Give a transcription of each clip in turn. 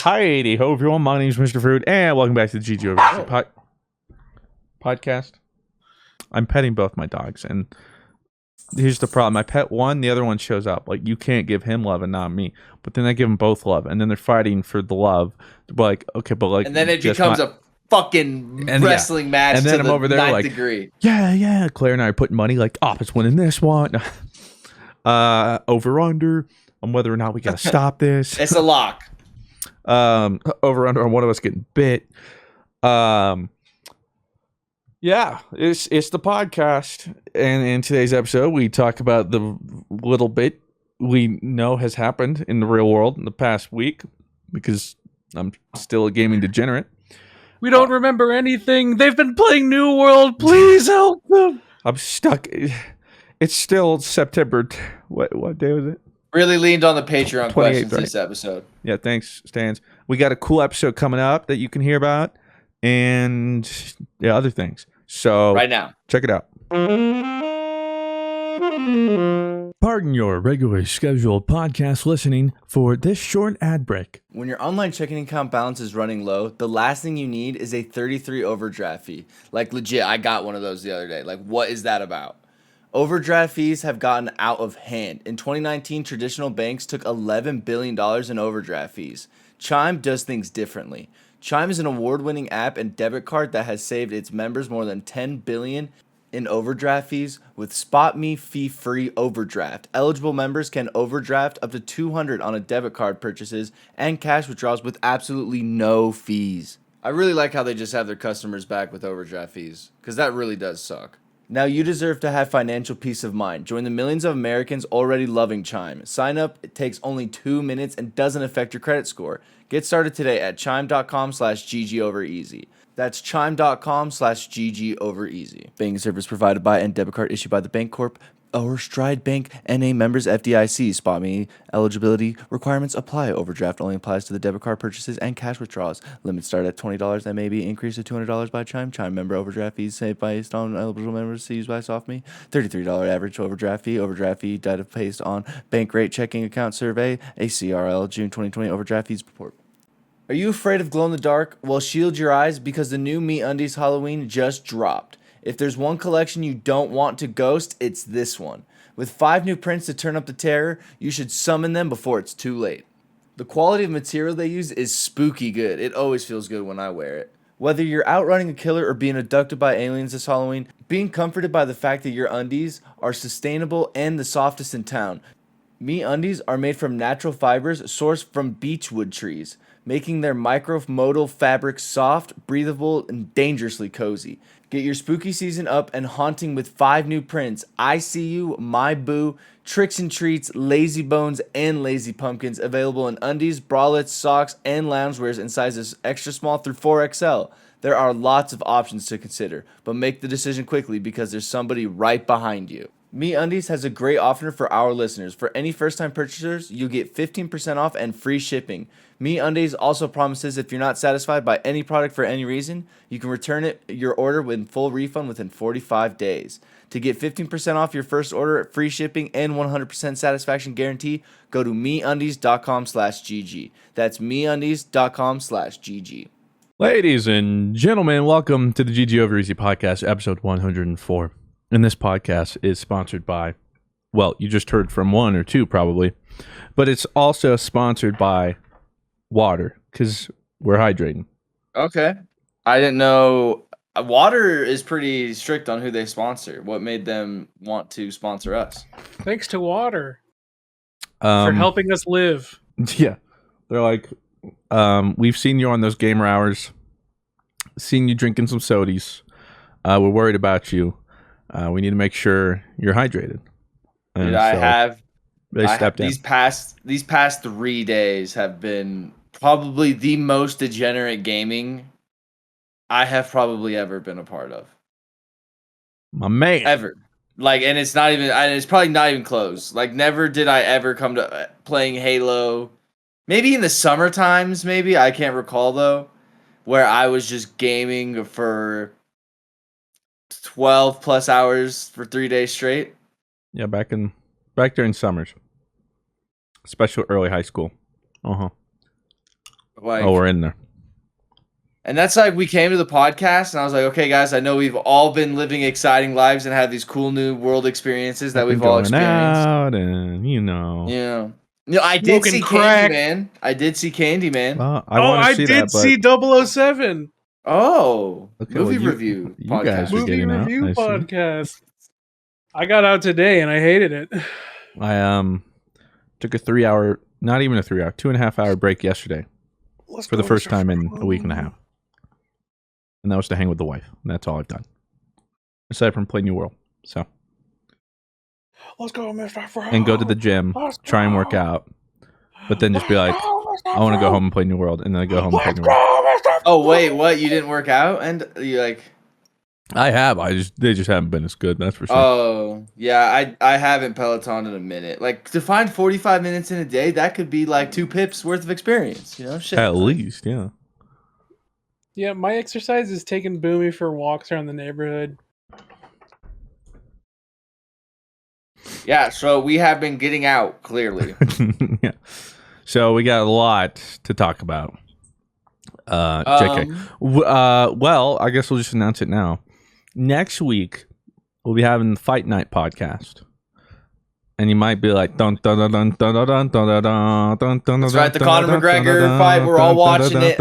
Hi, ho, everyone. My name is Mr. Fruit, and welcome back to the GG Over podcast. I'm petting both my dogs, and here's the problem. I pet one, the other one shows up. Like, you can't give him love and not me. But then I give them both love, and then they're fighting for the love. Like, okay, but like... And then it becomes a fucking wrestling match and then to I'm over there ninth like, degree. Yeah. Claire and I are putting money, like, it's winning this one. Over-under on whether or not we got to stop this. It's a lock. Over under on one of us getting bit. Yeah, it's the podcast, and in today's episode we talk about the little bit we know has happened in the real world in the past week, because I'm still a gaming degenerate. We don't remember anything. They've been playing New World. Please help them. I'm stuck. It's still September. What day was it? Really leaned on the Patreon questions right? This episode. Yeah, thanks, Stans. We got a cool episode coming up that you can hear about, and other things. So right now, check it out. Pardon your regularly scheduled podcast listening for this short ad break. When your online checking account balance is running low, the last thing you need is a 33 overdraft fee. Like, legit, I got one of those the other day. Like, what is that about? Overdraft fees have gotten out of hand. In 2019, traditional banks took $11 billion in overdraft fees. Chime does things differently. Chime is an award-winning app and debit card that has saved its members more than $10 billion in overdraft fees with SpotMe fee-free overdraft. Eligible members can overdraft up to $200 on a debit card purchases and cash withdrawals with absolutely no fees. I really like how they just have their customers back with overdraft fees, because that really does suck. Now you deserve to have financial peace of mind. Join the millions of Americans already loving Chime. Sign up, it takes only 2 minutes and doesn't affect your credit score. Get started today at chime.com/GGoverEasy. That's chime.com/GGoverEasy. Banking service provided by and debit card issued by the Bank Corp or Stride Bank, NA members FDIC. SpotMe eligibility requirements apply. Overdraft only applies to the debit card purchases and cash withdrawals. Limits start at $20 that may be increased to $200 by Chime. Chime member overdraft fees saved based on eligible members used by SoftMe. $33 average overdraft fee. Overdraft fee data based on bank rate checking account survey. ACRL June 2020 overdraft fees report. Are you afraid of glow in the dark? Well, shield your eyes because the new MeUndies Halloween just dropped. If there's one collection you don't want to ghost, it's this one. With 5 new prints to turn up the terror, you should summon them before it's too late. The quality of material they use is spooky good. It always feels good when I wear it. Whether you're outrunning a killer or being abducted by aliens this Halloween, being comforted by the fact that your undies are sustainable and the softest in town. MeUndies are made from natural fibers sourced from beechwood trees, making their micromodal fabric soft, breathable, and dangerously cozy. Get your spooky season up and haunting with 5 new prints: I See You, My Boo, Tricks and Treats, Lazy Bones, and Lazy Pumpkins, available in undies, bralettes, socks, and loungewears in sizes extra small through 4XL. There are lots of options to consider, but make the decision quickly because there's somebody right behind you. MeUndies has a great offer for our listeners. For any first-time purchasers, you get 15% off and free shipping. MeUndies also promises if you're not satisfied by any product for any reason, you can return your order with full refund within 45 days. To get 15% off your first order, free shipping, and 100% satisfaction guarantee, go to MeUndies.com/GG. That's MeUndies.com/GG. Ladies and gentlemen, welcome to the GG Over Easy podcast, episode 104. And this podcast is sponsored by, well, you just heard from one or two probably, but it's also sponsored by water, because we're hydrating. Okay. I didn't know. Water is pretty strict on who they sponsor. What made them want to sponsor us? Thanks to water for helping us live. Yeah. They're like, we've seen you on those gamer hours, seen you drinking some sodies. We're worried about you. We need to make sure you're hydrated. And dude, I have. They stepped in. These past 3 days have been probably the most degenerate gaming I have probably ever been a part of. My man. Ever. Like, and it's not even. It's probably not even close. Like, never did I ever come to playing Halo. Maybe in the summer times. Maybe I can't recall though, where I was just gaming for 12 plus hours for 3 days straight. Yeah, back during summers, especially early high school. Like, Oh, we're in there. and that's like we came to the podcast, and I was like, okay, guys, I know we've all been living exciting lives and had these cool new world experiences that I've been we've all going experienced. out and Yeah. No, I did Smoking see crack. Candyman. I did see Candyman. Well, I want to I see did that, but see 007 Oh, okay, well, movie review you guys are podcast. movie getting out. review I see. podcast. I got out today and I hated it. I took a 3 hour, not even a 3 hour, 2.5 hour break yesterday for the first time in a week and a half, and that was to hang with the wife. And that's all I've done, aside from play New World. So Let's go, Mr. Fro. and go to the gym, try and work out, but then just be like, I want to go home and play New World, and then I go home and play New World. Oh wait, what? You didn't work out, and you like? I have. They just haven't been as good. That's for sure. Oh yeah, I haven't Peloton in a minute. Like to find 45 minutes in a day, that could be like 2 pips worth of experience. You know, shit. At least, yeah. Yeah, my exercise is taking Boomy for walks around the neighborhood. Yeah, so we have been getting out clearly. Yeah. So we got a lot to talk about. JK. Well, I guess we'll just announce it now. Next week, we'll be having the Fight Night podcast. And you might be like, dun dun dun dun dun dun dun dun dun dun dun. That's right, the Conor McGregor fight. We're all watching it.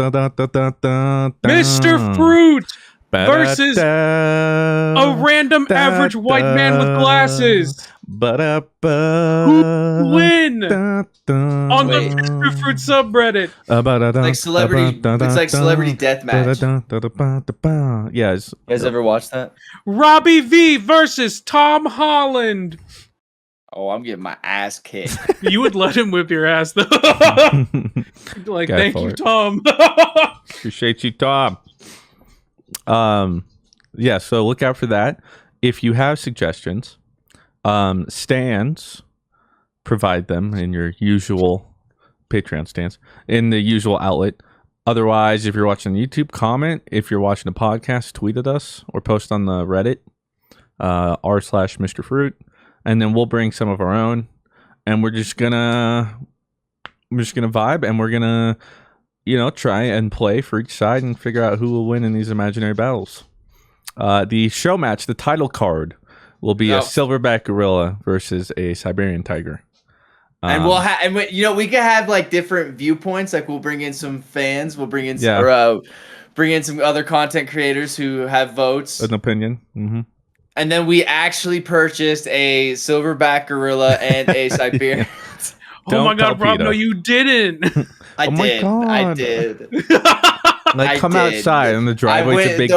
Mr. Fruit versus a random average white man with glasses. Who win on the Wait. Mr. Fruit subreddit? Like celebrity, it's like celebrity deathmatch. Yes. You guys ever watch that? Robbie V versus Tom Holland. Oh, I'm getting my ass kicked. You would let him whip your ass though. Like, Go thank for you, it. Tom. Appreciate you, Tom. Yeah, so look out for that. If you have suggestions, stands, provide them in your usual Patreon stands, in the usual outlet. Otherwise, if you're watching YouTube, comment. If you're watching a podcast, tweet at us or post on the Reddit, r/Mr. Fruit, and then we'll bring some of our own, and we're just gonna vibe, and we're gonna try and play for each side and figure out who will win in these imaginary battles. The show match, the title card, will be a silverback gorilla versus a Siberian tiger. And we'll have, we could have like different viewpoints. Like we'll bring in some fans. We'll bring in bring in some other content creators who have votes, An opinion. Mm-hmm. and then we actually purchased a silverback gorilla and a Siberian. Oh my God, Rob! No, you didn't. I did. God. I did. Like, come outside in the driveway. It's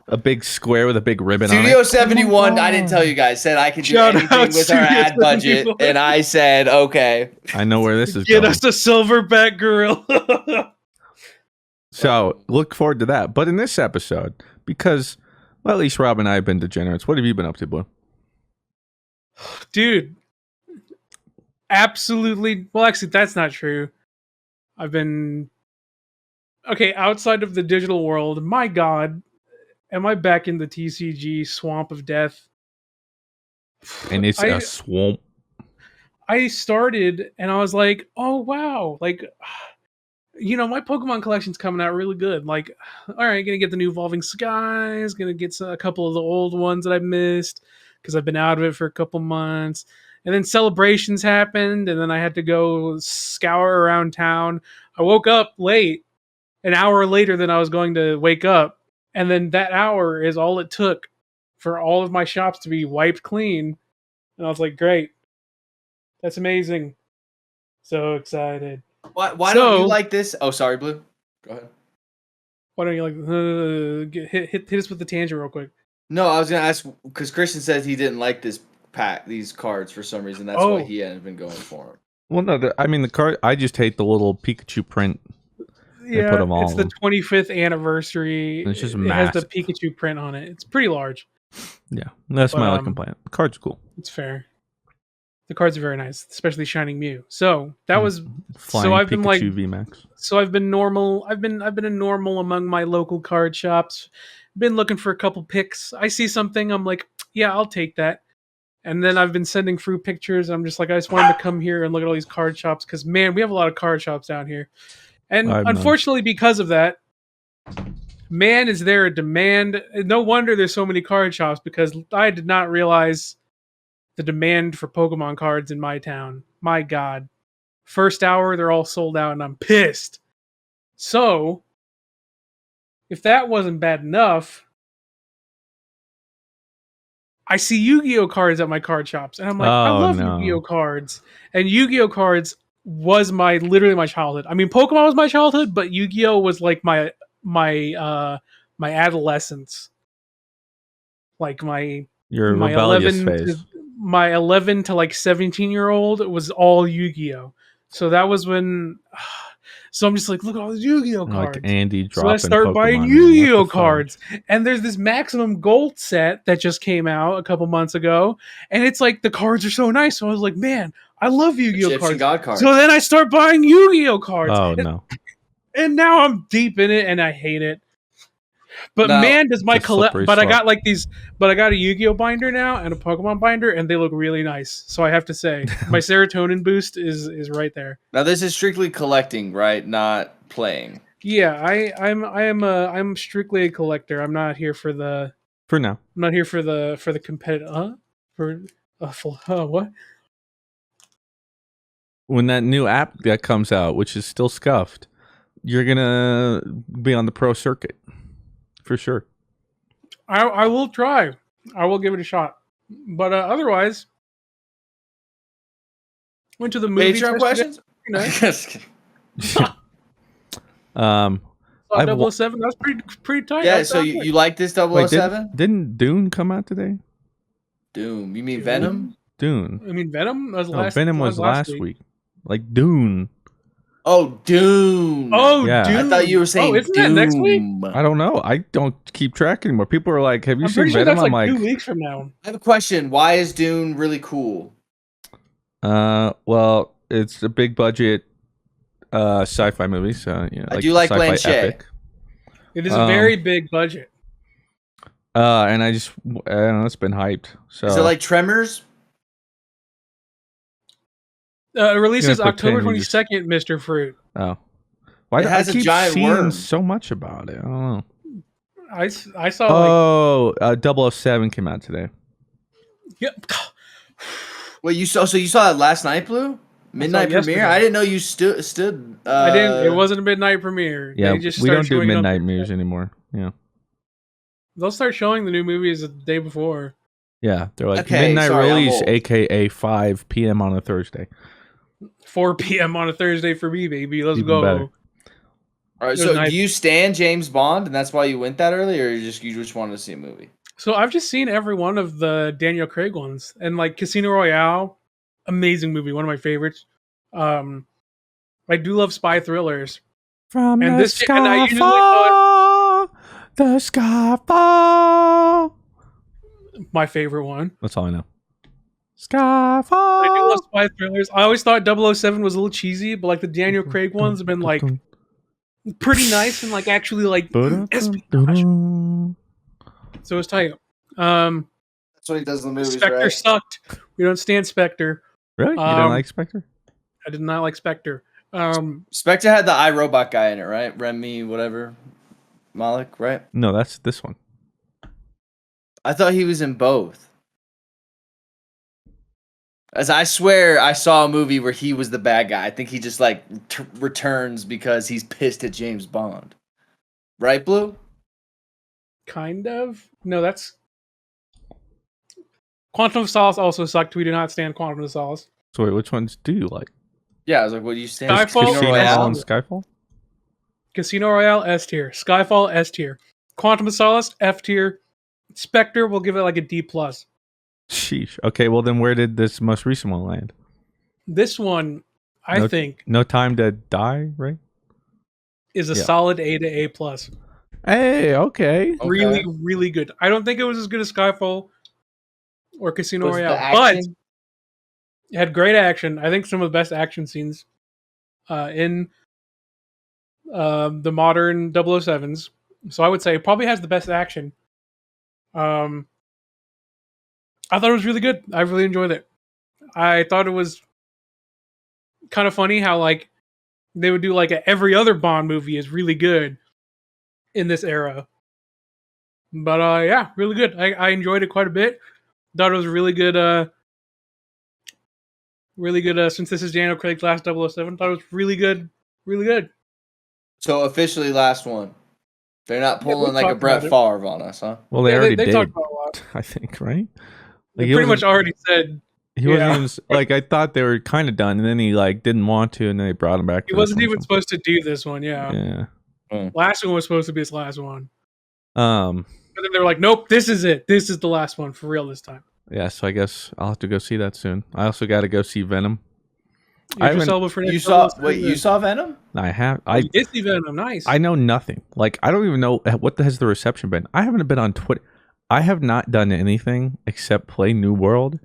a big square with a big ribbon on it. Studio 71, I didn't tell you guys, said I could do anything with our ad budget, and I said, okay. I know where this is Get going. us a silverback gorilla. So, look forward to that. But in this episode, because, well, at least Rob and I have been degenerates. What have you been up to, Blue? Dude. Absolutely. Well, actually, that's not true. I've been... Okay, outside of the digital world, my God, am I back in the TCG swamp of death? And it's a swamp. I started and I was like, oh wow, like, my Pokemon collection's coming out really good. Like, all right, gonna get the new Evolving Skies, gonna get a couple of the old ones that I missed because I've been out of it for a couple months. And then celebrations happened, and then I had to go scour around town. I woke up late, an hour later than I was going to wake up. And then that hour is all it took for all of my shops to be wiped clean. And I was like, great. That's amazing. So excited. Why don't you like this? Oh, sorry, Blue. Go ahead. Why don't you hit us with the tangent real quick? No, I was going to ask, because Christian says he didn't like these cards for some reason. That's why he hadn't been going for them. Well, no, the card, I just hate the little Pikachu print. Yeah, put them all it's the 25th anniversary. It's just it has the Pikachu print on it. It's pretty large. Yeah, that's my only complaint. The card's cool. It's fair. The cards are very nice, especially Shining Mew. So that was Flying I've Pikachu been like VMAX. So I've been normal. I've been a normal among my local card shops. Been looking for a couple picks. I see something, I'm like, yeah, I'll take that. And then I've been sending Fruit pictures. I'm just like, I just wanted to come here and look at all these card shops because, man, we have a lot of card shops down here. And I've none. unfortunately, because of that, man, is there a demand? No wonder there's so many card shops, because I did not realize the demand for Pokemon cards in my town. My God. First hour, they're all sold out, and I'm pissed. So, if that wasn't bad enough, I see Yu-Gi-Oh cards at my card shops, and I'm like, I Oh, love no. Yu-Gi-Oh cards. And Yu-Gi-Oh cards was literally my childhood. I mean, Pokemon was my childhood, but Yu-Gi-Oh was like my adolescence. Like Your my rebellious 11 phase. to my 11 to like 17-year-old was all Yu-Gi-Oh. So that was when so I'm just like, look at all these Yu-Gi-Oh cards. Like Andy So I dropping start buying Pokemon. Man. What the Yu-Gi-Oh fudge? cards. And there's this Maximum Gold set that just came out a couple months ago, and it's like the cards are so nice. So I was like, man, I love Yu-Gi-Oh Egyptian cards. God cards. So then I start buying Yu-Gi-Oh cards. Oh, no. And now I'm deep in it and I hate it. But Now, man, does my it's a slippery collect. But I slope. got like these. But I got a Yu-Gi-Oh binder now and a Pokemon binder, and they look really nice. So I have to say, my serotonin boost is right there. Now this is strictly collecting, right? Not playing. Yeah, I'm strictly a collector. I'm not here for the. For now. I'm not here for the competitive. What? When that new app that comes out, which is still scuffed, you're going to be on the pro circuit. For sure. I will try. I will give it a shot. But otherwise, went to the movie. Patreon questions? I've Saw 007. That's pretty tight. Yeah, That's so not you good. like this Wait, 007? didn't Dune come out today? Doom. You mean Doom? Venom? Dune. I mean, Venom was No, last. Venom was last week. Like Dune. Oh, Dune. Oh, Yeah. Dune. I thought you were saying isn't Doom. that next week? I don't know. I don't keep track anymore. People are like, "Have you I'm seen pretty sure Venom?" that's like I'm 2 weeks from now. I have a question. Why is Dune really cool? Well, it's a big budget sci-fi movie, so yeah, I do like sci-fi Blanchett. epic. It is a very big budget. And I don't know, it's been hyped. So Is it like Tremors? It releases Gonna October pretend you just- 22nd, Mr. Fruit. oh, why It do has I a keep giant seeing worm. so much about it? I don't know. I saw like 007 came out today. yep. Wait, you saw that last night, Blue? Midnight yesterday. premiere? I didn't know you stood. I didn't. It wasn't a midnight premiere. Yeah, They just we start don't do showing it on midnight Thursday. news anymore. Yeah, They'll start showing the new movies the day before. yeah. They're like Okay, midnight sorry, I'm release, old. aka 5 p.m. on a Thursday. 4 p.m. on a Thursday for me, baby. Let's Even go. better. All right, It so was nice. do you stand James Bond, and that's why you went that early, or you just wanted to see a movie? So I've just seen every one of the Daniel Craig ones, and like Casino Royale, amazing movie, one of my favorites. I do love spy thrillers. From And the this- and I sky usually fall, the sky fall. My favorite one. That's all I know. I Skyfall. do love spy thrillers. I always thought 007 was a little cheesy, but like the Daniel Craig ones have been like pretty nice and like actually like espionage. So it's tight. That's what he does in the movies, Spectre right? sucked. We don't stand Spectre. Really? You didn't like Spectre? I did not like Spectre. Spectre had the iRobot guy in it, right? Remy, whatever, Malik, right? No, that's this one. I thought he was in both. As I swear, I saw a movie where he was the bad guy. I think he just like returns because he's pissed at James Bond, right, Blue? Kind of. No, that's Quantum of Solace also sucked. We do not stand Quantum of Solace. So wait, which ones do you like? Yeah, I was like, what do you stand? Skyfall, Casino Royale. and Skyfall? Casino Royale S tier. Skyfall S tier. Quantum of Solace F tier. Spectre, we'll give it like a D plus. Sheesh. Okay, well then where did this most recent one land? This one, I think, No Time to Die, right? is a Yeah. solid A to A plus. Hey, okay. Okay. Really, really good. I don't think it was as good as Skyfall or Casino Was the Royale, but action- it had great action. I think some of the best action scenes in the modern 007s. So I would say it probably has the best action. I thought it was really good. I really enjoyed it. I thought it was kind of funny how like they would do like every other Bond movie is really good in this era. But yeah, really good. I enjoyed it quite a bit. Thought it was really good. Really good. Since this is Daniel Craig's last 007, thought it was really good. Really good. So officially last one. They're not pulling we like a talked Brett about it. Favre on us, huh? Well, they Yeah, already they did. talked about a lot. I think, right? They he pretty wasn't- much already said He wasn't Yeah. even like I thought they were kind of done, and then he like didn't want to, and then they brought him back. he for this wasn't one, even so- supposed to do this one. Yeah. Yeah. Last one was supposed to be his last one. Um. But then they were like, nope, this is it. This is the last one for real this time. Yeah. So I guess I'll have to go see that soon. I also got to go see Venom. I Idris haven't- Elba for You next saw 007. wait, you saw Venom? I have. You did see Venom. Nice. I know nothing. Like I don't even know what has the reception been. I haven't been on Twitter. I have not done anything except play New World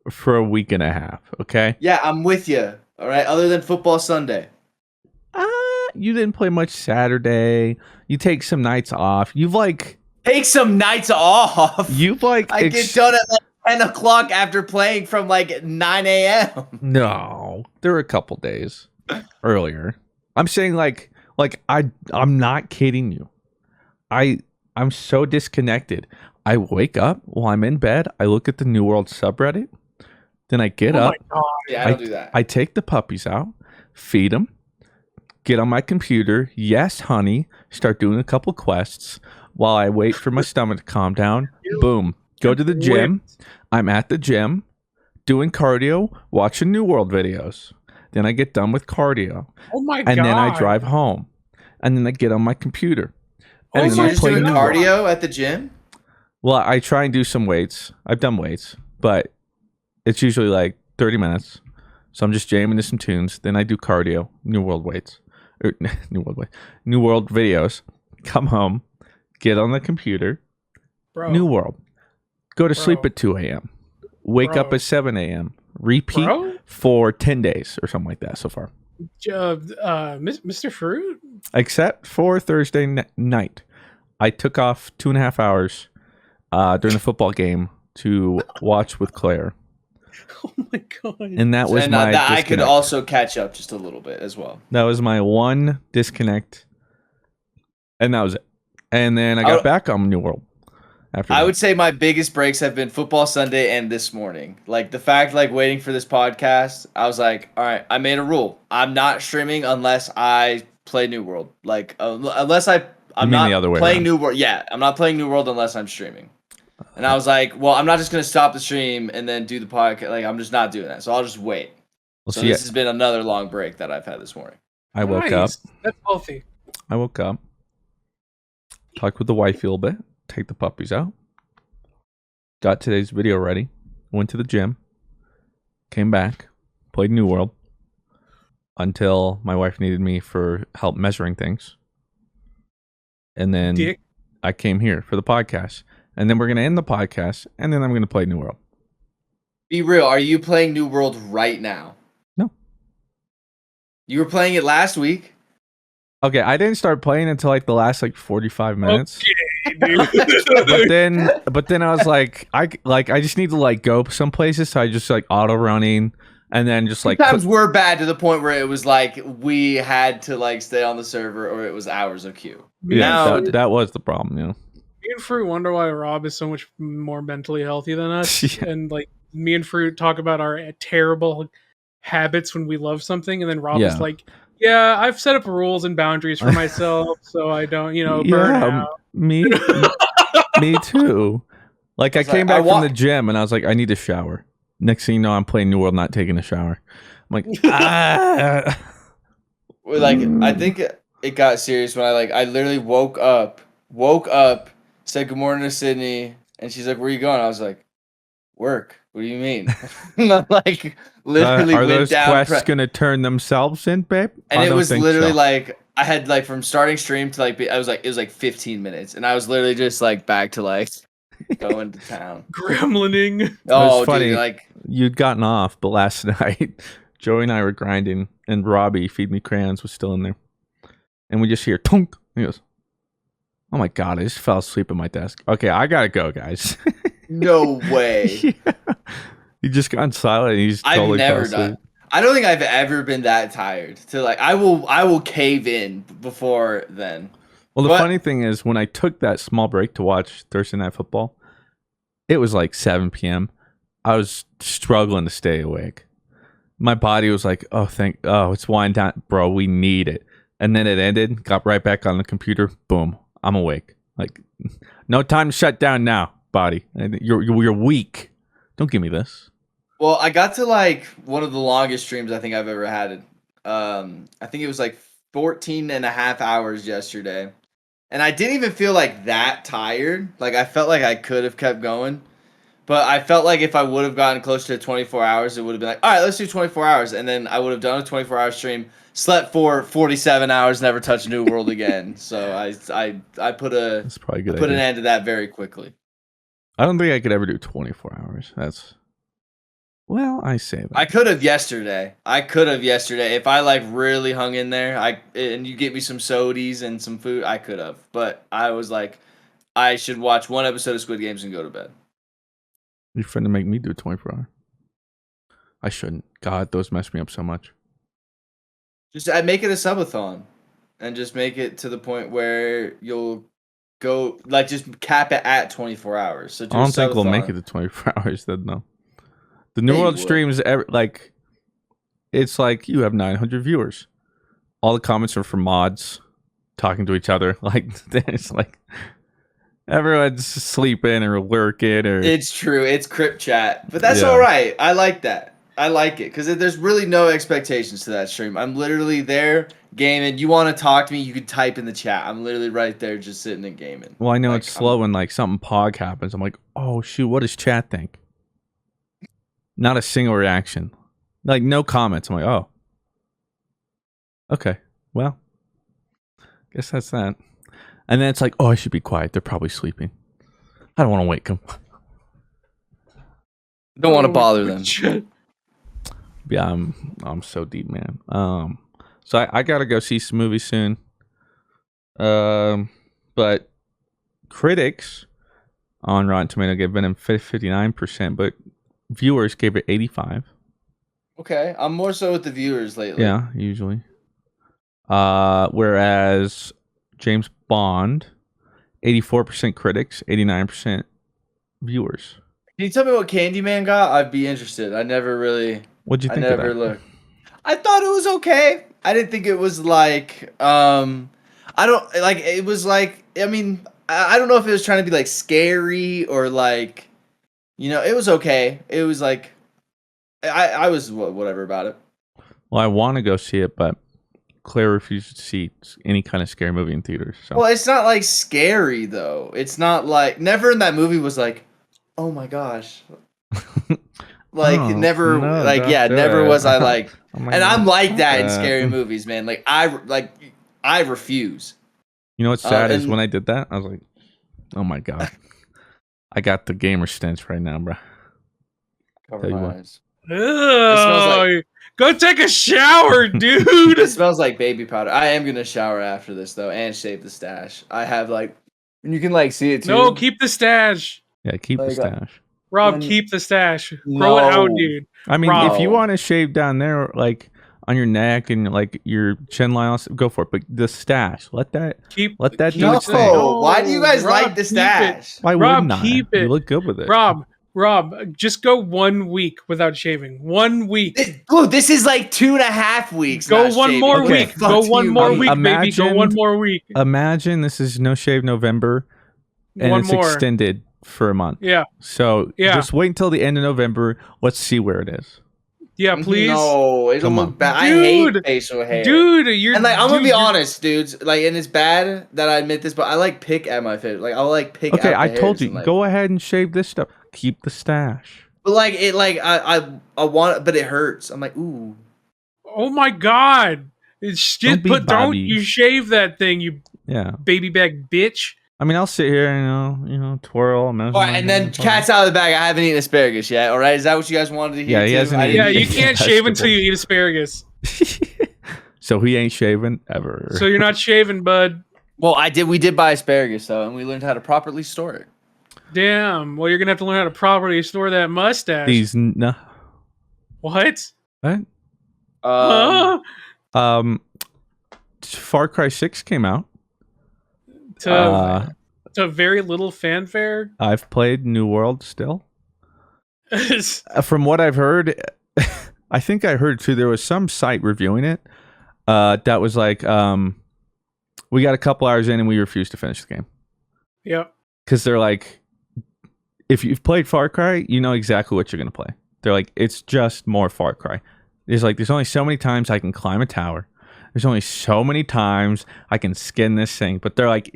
for a week and a half. Okay. Yeah, I'm with you. All right, other than football Sunday. You didn't play much Saturday. You take some nights off. You've like. Take some nights off. You've like. I get done at like 10 o'clock after playing from like 9 a.m. No, there were a couple days earlier. I'm saying like I'm not kidding you. I'm so disconnected. I wake up while I'm in bed. I look at the New World subreddit. Then I get up. My God. Yeah, I don't do that. I take the puppies out, feed them, get on my computer. Yes, honey. Start doing a couple quests while I wait for my stomach to calm down. Boom. Go to the gym. I'm at the gym doing cardio, watching New World videos. Then I get done with cardio. Oh my God. And then I drive home. And then I get on my computer. And Oh then So I you're just play doing New World. cardio at the gym? Well, I try and do some weights. I've done weights, but it's usually like 30 minutes. So I'm just jamming to some tunes. Then I do cardio, New World weights. Or, New World videos. Come home, get on the computer, Bro. New World. Go to sleep Bro. at 2 a.m. Wake up Bro. at 7 a.m. Repeat Bro? for 10 days or something like that so far. Mr. Fruit? Except for Thursday night. I took off 2.5 hours during the football game to watch with Claire. Oh my God. And that was And my that I could disconnect. also catch up just a little bit as well. That was my one disconnect. And that was it. And then I got back on New World. After I that. would say my biggest breaks have been football Sunday and this morning. Like the fact, like waiting for this podcast, I was like, all right, I made a rule. I'm not streaming unless I play New World. Like unless I'm mean not the other way playing around. New World. Yeah, I'm not playing New World unless I'm streaming. And I was like, well, I'm not just gonna stop the stream and then do the podcast. Like I'm just not doing that. So I'll just wait. Well, So see, this has been another long break that I've had this morning. I woke up. Nice. That's healthy. I woke up. Talked with the wife a little bit. Take the puppies out. Got today's video ready. Went to the gym. Came back. Played New World. Until my wife needed me for help measuring things. And then Dick. I came here for the podcast. And then we're going to end the podcast. And then I'm going to play New World. Be real. Are you playing New World right now? No. You were playing it last week. Okay, I didn't start playing until like the last like 45 minutes. Okay, dude. But then I was like I just need to like go some places, so I just like auto running and then just like Sometimes we're bad to the point where it was like we had to like stay on the server or it was hours of queue. yeah, Now- that was the problem, you know. Me and Fruit wonder why Rob is so much more mentally healthy than us. Yeah. And like me and Fruit talk about our terrible habits when we love something, and then Rob is Yeah. like, "Yeah, I've set up rules and boundaries for myself, so I don't, burn out." Me too. Like I It's came like, I back from wa- the gym and I was like, I need a shower. Next thing you know, I'm playing New World, not taking a shower. I'm like, ah. Like I think it got serious when I literally woke up, said good morning to Sydney, and she's like, "Where are you going?" I was like, "Work." What do you mean? And I, like literally Are went those down. quests gonna turn themselves in, babe? And I it don't was think literally so. like I had like from starting stream to like it was like 15 minutes, and I was literally just like back to like going to town. Gremlining. Oh, funny. dude, like You'd gotten off, but last night, Joey and I were grinding, and Robbie, Feed Me Crayons, was still in there. And we just hear, tunk. He goes, oh my God, I just fell asleep at my desk. Okay, I gotta go, guys. no way. Yeah. He just got silent, and he's I've totally never fell asleep. done. I don't think I've ever been that tired to like. I will cave in before then. Well, the But- funny thing is, when I took that small break to watch Thursday Night Football, it was like 7 p.m. I was struggling to stay awake. My body was like, oh, it's wind down. Bro, we need it. And then it ended, got right back on the computer. Boom, I'm awake. Like, no time to shut down now, body. You're weak. Don't give me this. Well, I got to like one of the longest streams I think I've ever had. I think it was like 14 and a half hours yesterday. And I didn't even feel like that tired. Like I felt like I could have kept going. But I felt like if I would have gotten close to 24 hours, it would have been like, all right, let's do 24 hours. And then I would have done a 24-hour stream, slept for 47 hours, never touched New World again. So I put That's probably a good an idea. end to that very quickly. I don't think I could ever do 24 hours. Well, I say that. I could have yesterday. If I like really hung in there, and you get me some sodies and some food, I could have. But I was like, I should watch one episode of Squid Games and go to bed. You're trying to make me do 24 hours. I shouldn't. God, those mess me up so much. I'd make it a subathon, and just make it to the point where you'll go like just cap it at 24 hours. So I don't think we'll make it to 24 hours. Then no. The New Yeah, you World would. streams like it's like you have 900 viewers. All the comments are from mods talking to each other. Like it's like everyone's sleeping or working or It's true. It's crypt chat, but that's Yeah. all right. I like that. I like it because there's really no expectations to that stream. I'm literally there gaming. You want to talk to me? You can type in the chat. I'm literally right there, just sitting and gaming. Well, I know Like, it's slow when like something pog happens. I'm like, oh shoot, what does chat think? Not a single reaction. Like no comments. I'm like, oh. Okay. Well. Guess that's that. And then it's like, oh, I should be quiet. They're probably sleeping. I don't want to wake them. Don't want to bother them. Yeah, I'm so deep, man. So I gotta go see some movies soon. But critics on Rotten Tomato gave Venom 59%, but viewers gave it 85. Okay, I'm more so with the viewers lately. Yeah, usually. Whereas James Bond, 84% critics, 89% viewers. Can you tell me what Candyman got? I'd be interested. I never really. What'd you I think never of that? looked. I thought it was okay. I didn't think it was like. I don't like. It was like. I mean, I don't know if it was trying to be like scary or like. It was okay. It was like. I was whatever about it. Well, I want to go see it, but Claire refused to see any kind of scary movie in theaters. So. Well, it's not like scary though. It's not like never in that movie was like, oh my gosh. Like Oh, never no, like don't yeah, do never it. was I like Oh my and God, I'm like stop that in that. scary movies, man. Like I refuse. You know what's sad is and- when I did that, I was like, oh my God. I got the gamer stench right now, bro. Cover Tell you my what. eyes. Ugh, go take a shower, dude. It smells like baby powder. I am gonna shower after this though and shave the stash. I have like and you can like see it too. No, keep the stash. Yeah, keep the There you go. stash. Rob, When- keep the stash. Grow it out, No. dude. I mean, Rob. if you want to shave down there, like on your neck and like your chin line, go for it. But the stash, let that do No, its thing. why do you guys Rob, like the keep stash? Why Rob, wouldn't I? keep it. You look good with it. Rob, just go 1 week without shaving. 1 week. This is like 2.5 weeks. Go not one shaving. more Okay. week. Go Fuck one you, more man. week, baby. Go Imagine- one more week. Imagine this is No Shave November, and One it's more. extended for a month. Yeah. So Yeah. just wait until the end of November. Let's see where it is. Yeah, please. No, it'll Come look on. bad. I Dude, hate facial hair. Dude, you're And like I'm gonna dude, be you're- honest, dudes. Like, and it's bad that I admit this, but I like pick at my face. Like I'll like pick. Okay, out I the told hairs you. and, like, Go ahead and shave this stuff. Keep the stash. But like it, like I want, but it hurts. I'm like, ooh. Oh my god. It's Don't just be don't Bobby. you shave that thing, you Yeah. baby bag bitch. I mean, I'll sit here and twirl. All right, and then cat's out of the bag. I haven't eaten asparagus yet. All right, is that what you guys wanted to hear? Yeah, he too? hasn't I eaten- didn't Yeah, you eat- can't shave until you eat asparagus. So he ain't shaving ever. So you're not shaving, bud. Well, I did. We did buy asparagus though, and we learned how to properly store it. Damn. Well, you're gonna have to learn how to properly store that mustache. These no. What? What? Huh? Um, Far Cry 6 came out. To very little fanfare. I've played New World still. From what I've heard, I think I heard too, there was some site reviewing it that was like, we got a couple hours in and we refused to finish the game. Yep. Because they're like, if you've played Far Cry, you know exactly what you're going to play. They're like, it's just more Far Cry. There's only so many times I can climb a tower. There's only so many times I can skin this thing. But they're like,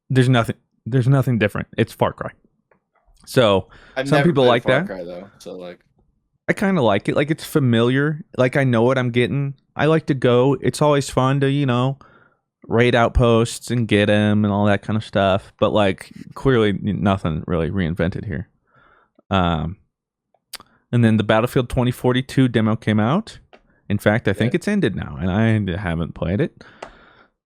there's nothing different. It's Far Cry. So some people like that. Far Cry, though, so like, I kind of like it. Like, it's familiar. Like, I know what I'm getting. I like to go. It's always fun to, raid outposts and get them and all that kind of stuff. But, like, clearly nothing really reinvented here. And then the Battlefield 2042 demo came out. In fact, I think it's ended now, and I haven't played it.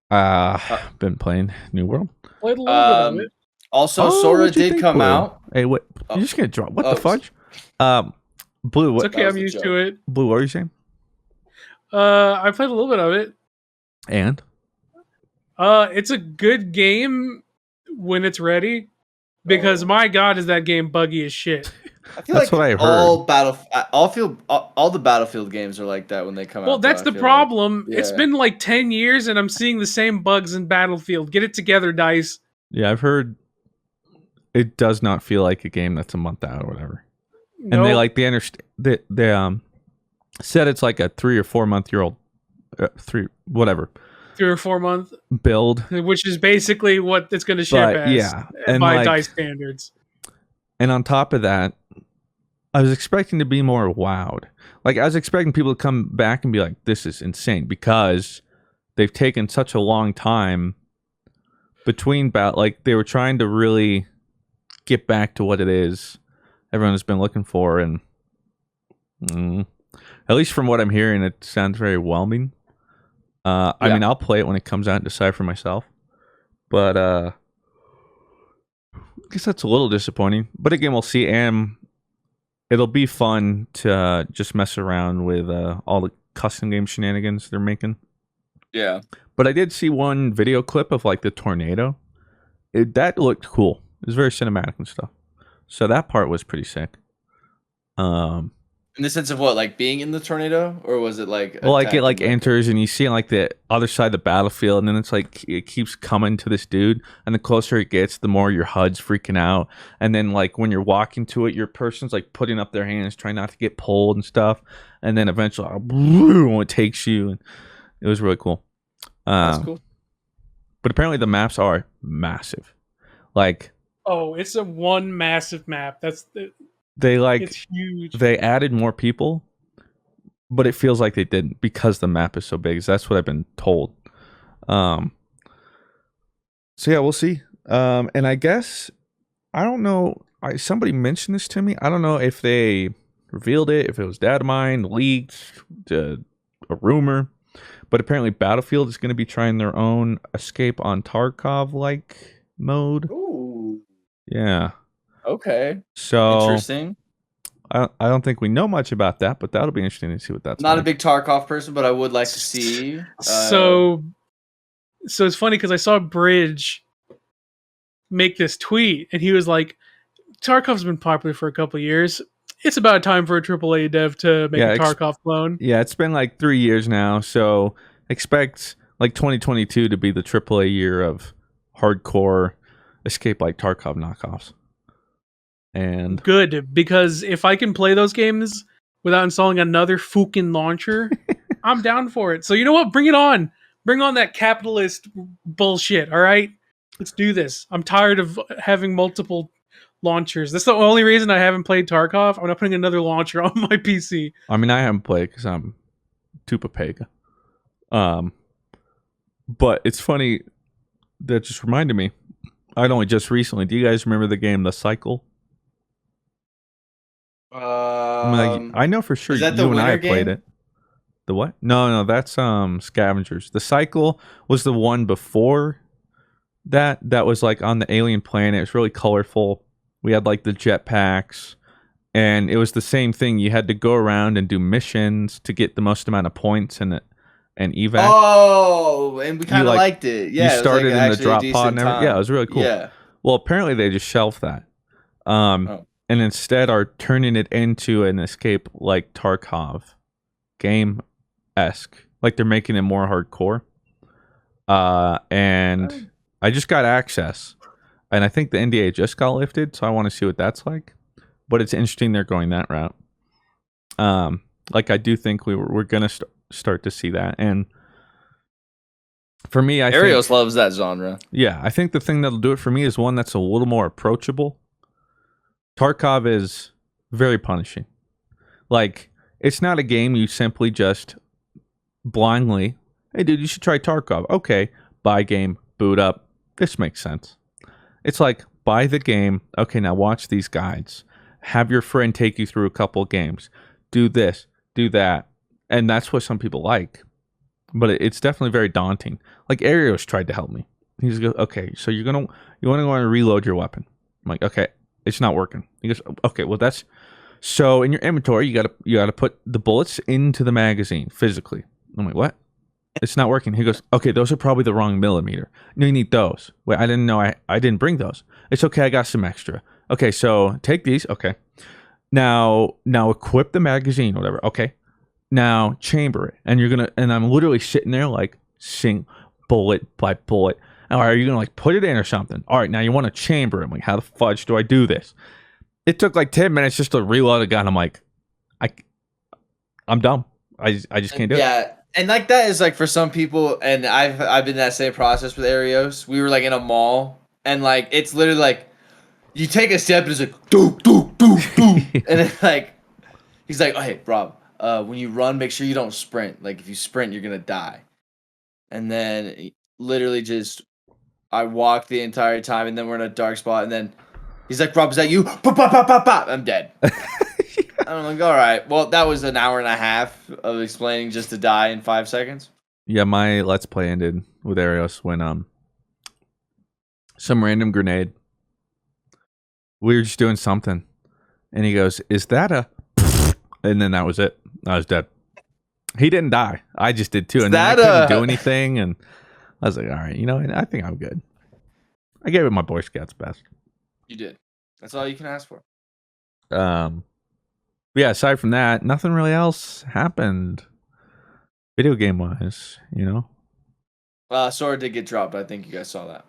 Been playing New World. Played a little bit of it. Also, Sora did come out. Hey, what? You're just gonna drop? What the fudge? Blue. What? It's okay. I'm used to it. Blue, what are you saying? I played a little bit of it. And? It's a good game when it's ready. Because my God, is that game buggy as shit. I feel that's like what I heard. all the Battlefield games are like that when they come out. Well, that's the problem. Like, It's been like 10 years and I'm seeing the same bugs in Battlefield. Get it together, DICE. Yeah, I've heard it does not feel like a game that's a month out or whatever. Nope. And they understand they said it's like a 3 or 4 month year old 3 or 4 month build, which is basically what it's going to ship as and by like, DICE standards. And on top of that, I was expecting to be more wowed. Like, I was expecting people to come back and be like, this is insane, because they've taken such a long time between like, they were trying to really get back to what it is everyone has been looking for, and at least from what I'm hearing, it sounds very whelming. I mean, I'll play it when it comes out and decide for myself, but I guess that's a little disappointing. But again, we'll see, and it'll be fun to just mess around with all the custom game shenanigans they're making. Yeah. But I did see one video clip of like the tornado. That looked cool. It was very cinematic and stuff. So that part was pretty sick. In the sense of what, like being in the tornado, or was it like? Well, like it like enters and you see like the other side of the battlefield, and then it's like it keeps coming to this dude, and the closer it gets, the more your HUD's freaking out, and then like when you're walking to it, your person's like putting up their hands, trying not to get pulled and stuff, and then eventually, boom, it takes you, and it was really cool. That's cool. But apparently the maps are massive, like. Oh, it's a one massive map. It's huge. They added more people, but it feels like they didn't because the map is so big. So that's what I've been told. So yeah, we'll see. And I guess I don't know. Somebody mentioned this to me. I don't know if they revealed it, if it was data mined, leaked, a rumor. But apparently, Battlefield is going to be trying their own Escape on Tarkov-like mode. Ooh. Yeah. Okay. So interesting. I don't think we know much about that, but that'll be interesting to see what that's. Not a big Tarkov person, but I would like to see. So it's funny because I saw Bridge make this tweet, and he was like, "Tarkov's been popular for a couple of years. It's about time for a AAA dev to make a Tarkov clone." Yeah, it's been like 3 years now, so expect like 2022 to be the AAA year of hardcore Escape like Tarkov knockoffs. And good, because if I can play those games without installing another fucking launcher, I'm down for it. So you know what? Bring it on. Bring on that capitalist bullshit, all right? Let's do this. I'm tired of having multiple launchers. That's the only reason I haven't played Tarkov. I'm not putting another launcher on my PC. I mean, I haven't played because I'm too papega. But it's funny, that just reminded me, I'd only just recently, do you guys remember the game The Cycle? I know for sure you and I played it. The what? No, that's Scavengers. The Cycle was the one before that was like on the alien planet. It was really colorful. We had like the jetpacks, and it was the same thing. You had to go around and do missions to get the most amount of points and evac. Oh, and we kind of like- liked it. Yeah, you started in the drop pod and everything. Yeah, it was really cool. Yeah. Well, apparently they just shelved that. And instead are turning it into an escape like Tarkov game-esque. Like they're making it more hardcore. And I just got access. And I think the NDA just got lifted, so I want to see what that's like. But it's interesting they're going that route. Like I do think we're going to start to see that. And for me, I Arios think, loves that genre. yeah, I think the thing that'll do it for me is one that's a little more approachable. Tarkov is very punishing. Like, it's not a game you simply just blindly, hey dude, you should try Tarkov. Okay, buy game, boot up. This makes sense. It's like, buy the game. Okay, now watch these guides. Have your friend take you through a couple of games. Do this, do that. And that's what some people like. But it's definitely very daunting. Like, Arios tried to help me. He's go, okay, so you want to go and reload your weapon. I'm like, okay, it's not working. He goes, okay, well that's, so in your inventory, you gotta put the bullets into the magazine physically. I'm like, what? It's not working. He goes, okay, those are probably the wrong millimeter. No, you need those. Wait, I didn't know I didn't bring those. It's okay, I got some extra. Okay, so take these. Okay. Now equip the magazine, whatever. Okay. Now chamber it. And I'm literally sitting there like bullet by bullet. All right, are you gonna like put it in or something? All right, now you want to chamber it. I'm like, how the fudge do I do this? It took like 10 minutes just to reload a gun. I'm like, I'm dumb. I just can't do it. Yeah, and like that is like for some people, and I've been in that same process with Arios. We were like in a mall, and like it's literally like you take a step and it's like do, and then like he's like, oh hey Rob, when you run, make sure you don't sprint. Like if you sprint, you're gonna die. And then literally just I walked the entire time, and then we're in a dark spot, and then he's like, Rob, is that you? Pop, pop, pop, pop, pop. I'm dead. I'm like, all right. Well, that was an hour and a half of explaining just to die in 5 seconds. Yeah, my Let's Play ended with Arios when some random grenade. We were just doing something, and he goes, "Is that a?" And then that was it. I was dead. He didn't die. I just did too, and then I couldn't do anything. And I was like, "All right, I think I'm good." I gave it my Boy Scouts best. You did. That's all you can ask for. Yeah, aside from that, nothing really else happened video game wise, Sora did get dropped. I think you guys saw that.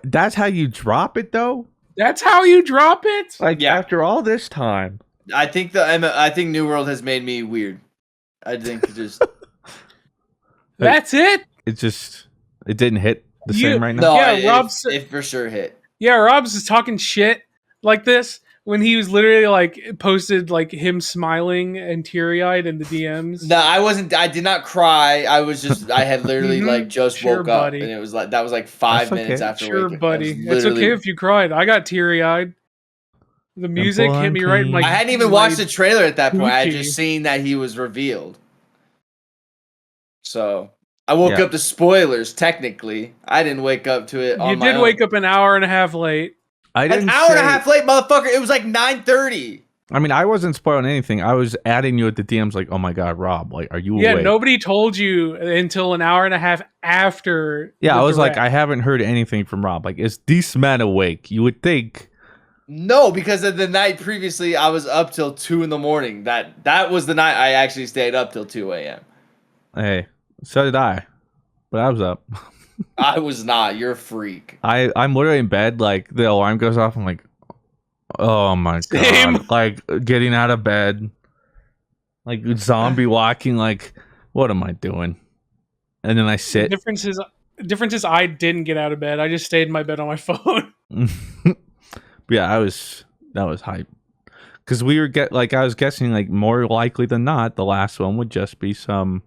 That's how you drop it though? That's how you drop it? Like after all this time. I think New World has made me weird. I think it just That's it? It didn't hit the same right now. No, Yeah, Rob's it for sure hit. Yeah, Rob's is talking shit like this when he was literally like posted like him smiling and teary-eyed in the DMs. No, I wasn't. I did not cry. I had literally like just woke up, buddy. and it was like that was like 5 minutes after Sure, waking. buddy. It's okay if you cried. I got teary-eyed. The music hit me right in my. I hadn't even watched the trailer at that point. I had Gucci. just seen that he was revealed. So I woke up to spoilers. Technically, I didn't wake up to it. You did wake up an hour and a half late. An hour and a half late, motherfucker. It was like 9:30. I mean, I wasn't spoiling anything. I was adding you at the DMs like, oh my God, Rob, like, are you awake? Yeah, nobody told you until an hour and a half after. Yeah, I was direct. like, I haven't heard anything from Rob. Like, is this man awake? You would think. No, because of the night previously, I was up till 2 a.m. That was the night I actually stayed up till 2 a.m. Hey, so did I. But I was up. I was not. You're a freak. I'm literally in bed, like, the alarm goes off. I'm like, oh my God. Like, getting out of bed. Like, zombie walking. Like, what am I doing? And then I sit. The difference is I didn't get out of bed. I just stayed in my bed on my phone. Yeah, that was hype. Because I was guessing, like, more likely than not, the last one would just be some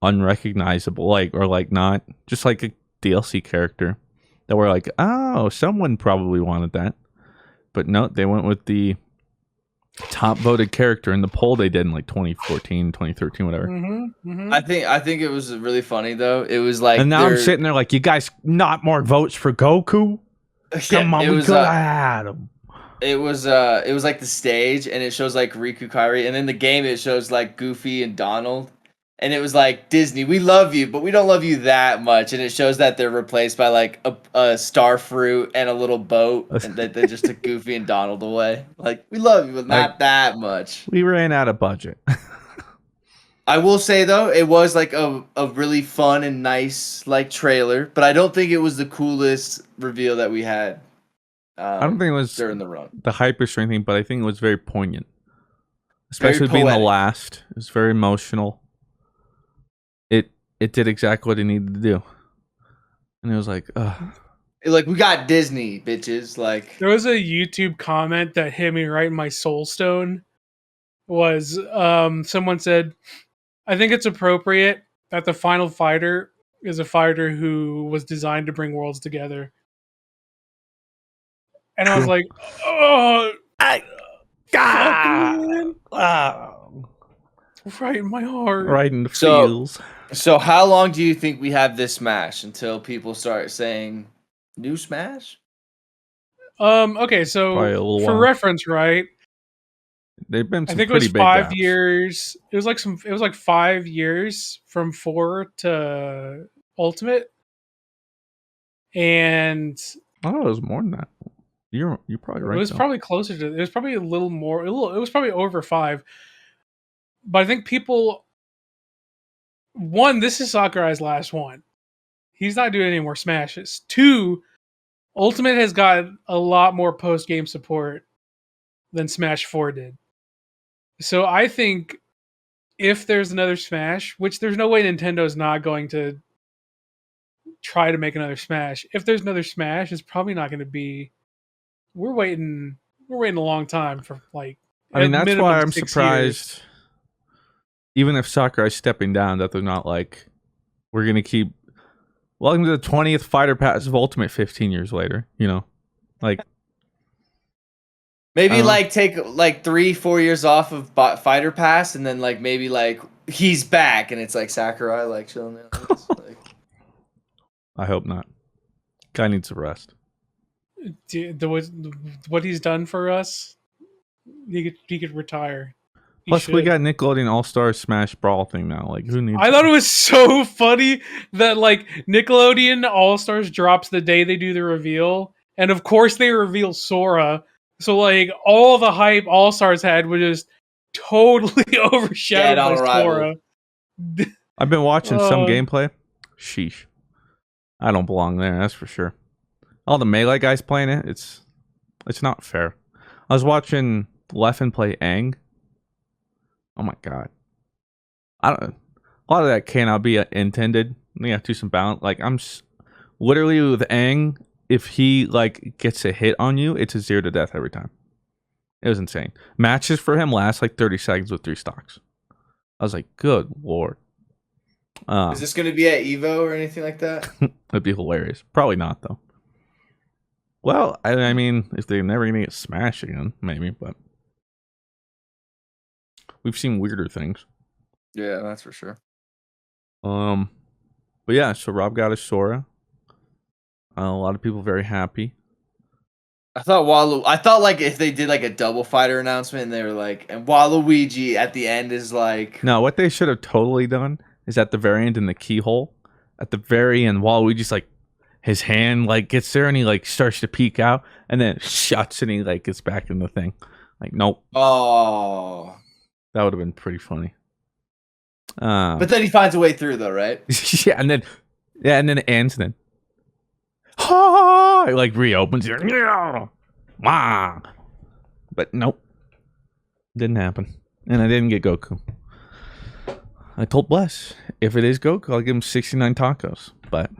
unrecognizable, like, or like not, just like a DLC character that we're like, oh, someone probably wanted that. But no, they went with the top voted character in the poll they did in like 2014, 2013, whatever. Mm-hmm, mm-hmm. I think it was really funny though. It was like, and now I'm sitting there like, you guys, not more votes for Goku? Come on, we could have had him. it was like the stage, and it shows like Riku, Kairi, and then the game it shows like Goofy and Donald, and it was like Disney, we love you, but we don't love you that much, and it shows that they're replaced by like a star fruit and a little boat, and that they just took Goofy and Donald away. Like, we love you, but not that much. We ran out of budget. I will say though, it was like a really fun and nice like trailer, but I don't think it was the coolest reveal that we had. I don't think it was during the run. The hypest or anything, but I think it was very poignant. Especially Very being the poetic. last. It was very emotional. It did exactly what it needed to do. And it was like, ugh. Like, we got Disney, bitches. Like, There was a YouTube comment that hit me right in my soul stone. Was someone said, I think it's appropriate that the final fighter is a fighter who was designed to bring worlds together. And I was like, oh, fucking right in my heart. Right in the So- feels. so how long do you think we have this Smash until people start saying new Smash? Okay, Probably a so little for while. reference, right? They've been I some think it pretty was big 5 gaps. years. It was like 5 years from 4 to Ultimate. And Oh, it was more than that. You're probably right. it was though. probably closer to. It was probably a little more. It was probably over 5. But I think people. One, this is Sakurai's last one. He's not doing any more smashes. 2, Ultimate has got a lot more post game support than Smash 4 did. So I think if there's another Smash, which there's no way Nintendo's not going to try to make another Smash. If there's another Smash, it's probably not going to be. We're waiting a long time for like. I mean, at that's minimum why I'm 6 surprised. years. Even if Sakurai's stepping down, that they're not like, we're gonna keep. Welcome to the 20th Fighter Pass of Ultimate 15 years later. You know, like Maybe like take like 3-4 years off of Fighter Pass, and then like maybe like he's back, and it's like Sakurai like chilling there. Like, I hope not. Guy needs a rest. What he's done for us, he could retire. He Plus, we should. got Nickelodeon All Star Smash Brawl thing now. Like, who needs? I thought it was so funny that like Nickelodeon All Stars drops the day they do the reveal, and of course they reveal Sora. So like all the hype All Stars had was just totally Dead overshadowed on by arrival. Sora. I've been watching some Uh, gameplay. Sheesh, I don't belong there. That's for sure. All the Melee guys playing it. It's not fair. I was watching Leffen play Aang. Oh my god. I don't. A lot of that cannot be intended. You have to do some balance. Like literally with Aang, if he like gets a hit on you, it's a 0 to death every time. It was insane. Matches for him last like 30 seconds with 3 stocks. I was like, good lord. is this gonna be at Evo or anything like that? That'd be hilarious. Probably not though. Well, I mean, if they're never gonna get smashed again, maybe, but we've seen weirder things. Yeah, that's for sure. But yeah, so Rob got his Sora. A lot of people very happy. I thought like if they did like a double fighter announcement, and they were like, and Waluigi at the end is like, No, what they should have totally done is at the very end in the keyhole, at the very end, Waluigi's like, his hand like gets there and he like starts to peek out and then shuts and he like gets back in the thing. Like, nope, oh. that would have been pretty funny. But then he finds a way through, though, right? yeah, and then it ends. And then, it like reopens. Wah! But nope, didn't happen, and I didn't get Goku. I told Bless if it is Goku, I'll give him 69 tacos, but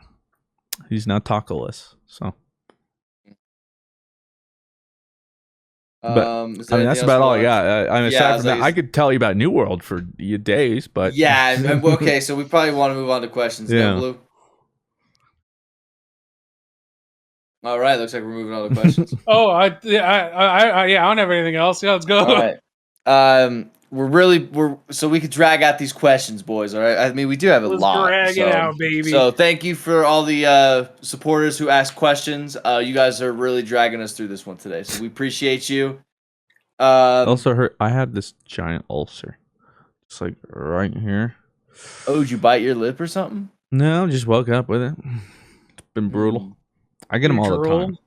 he's not taco-less. So, but I mean that's about all I got. I mean, aside from that, I could tell you about New World for days, but yeah. Okay, so we probably want to move on to questions. Yeah. Yeah, Blue. All right, looks like we're moving on to questions. Oh, I don't have anything else. Yeah, let's go. All right. so we could drag out these questions, boys. All right. I mean, we do have a Let's lot. drag it out, baby. So thank you for all the supporters who asked questions. You guys are really dragging us through this one today, so we appreciate you. Also hurt. I have this giant ulcer. It's like right here. Oh, did you bite your lip or something? No, just woke up with it. It's been brutal. I get them all the time.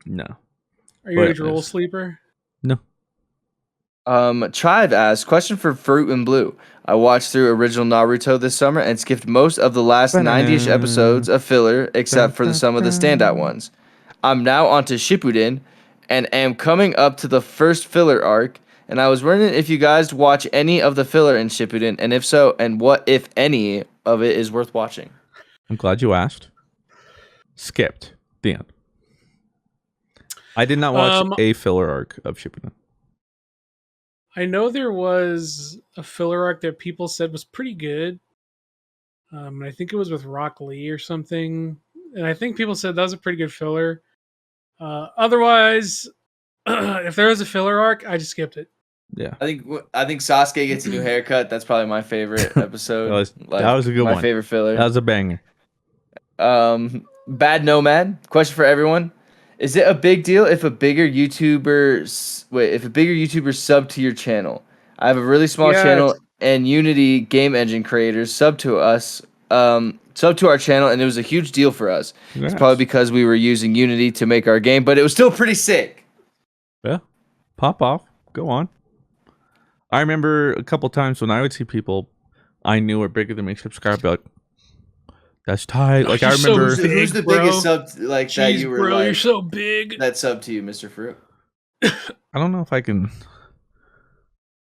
No. Are you a drool sleeper? No. Chive asks, question for Fruit and Blue. I watched through original Naruto this summer and skipped most of the last 90-ish episodes of filler, except for some of the standout ones. I'm now onto Shippuden and am coming up to the first filler arc, and I was wondering if you guys watch any of the filler in Shippuden, and if so, and what, if any, of it is worth watching. I'm glad you asked. Skipped. The end. I did not watch a filler arc of Shippuden. I know there was a filler arc that people said was pretty good. I think it was with Rock Lee or something. And I think people said that was a pretty good filler. Otherwise, if there was a filler arc, I just skipped it. Yeah. I think Sasuke gets a new haircut. That's probably my favorite episode. that was a good one. My favorite filler. That was a banger. Bad Nomad. Question for everyone. Is it a big deal if a bigger YouTuber sub to your channel? I have a really small channel and Unity game engine creators sub to us, sub to our channel, and it was a huge deal for us. Yes. It's probably because we were using Unity to make our game, but it was still pretty sick. Yeah. Pop off. Go on. I remember a couple times when I would see people I knew were bigger than me subscribe, like, that's tight. Like, I remember. So big, who's the biggest sub that you were bro, like, you're so big. That sub to you, Mr. Fruit? I don't know if I can.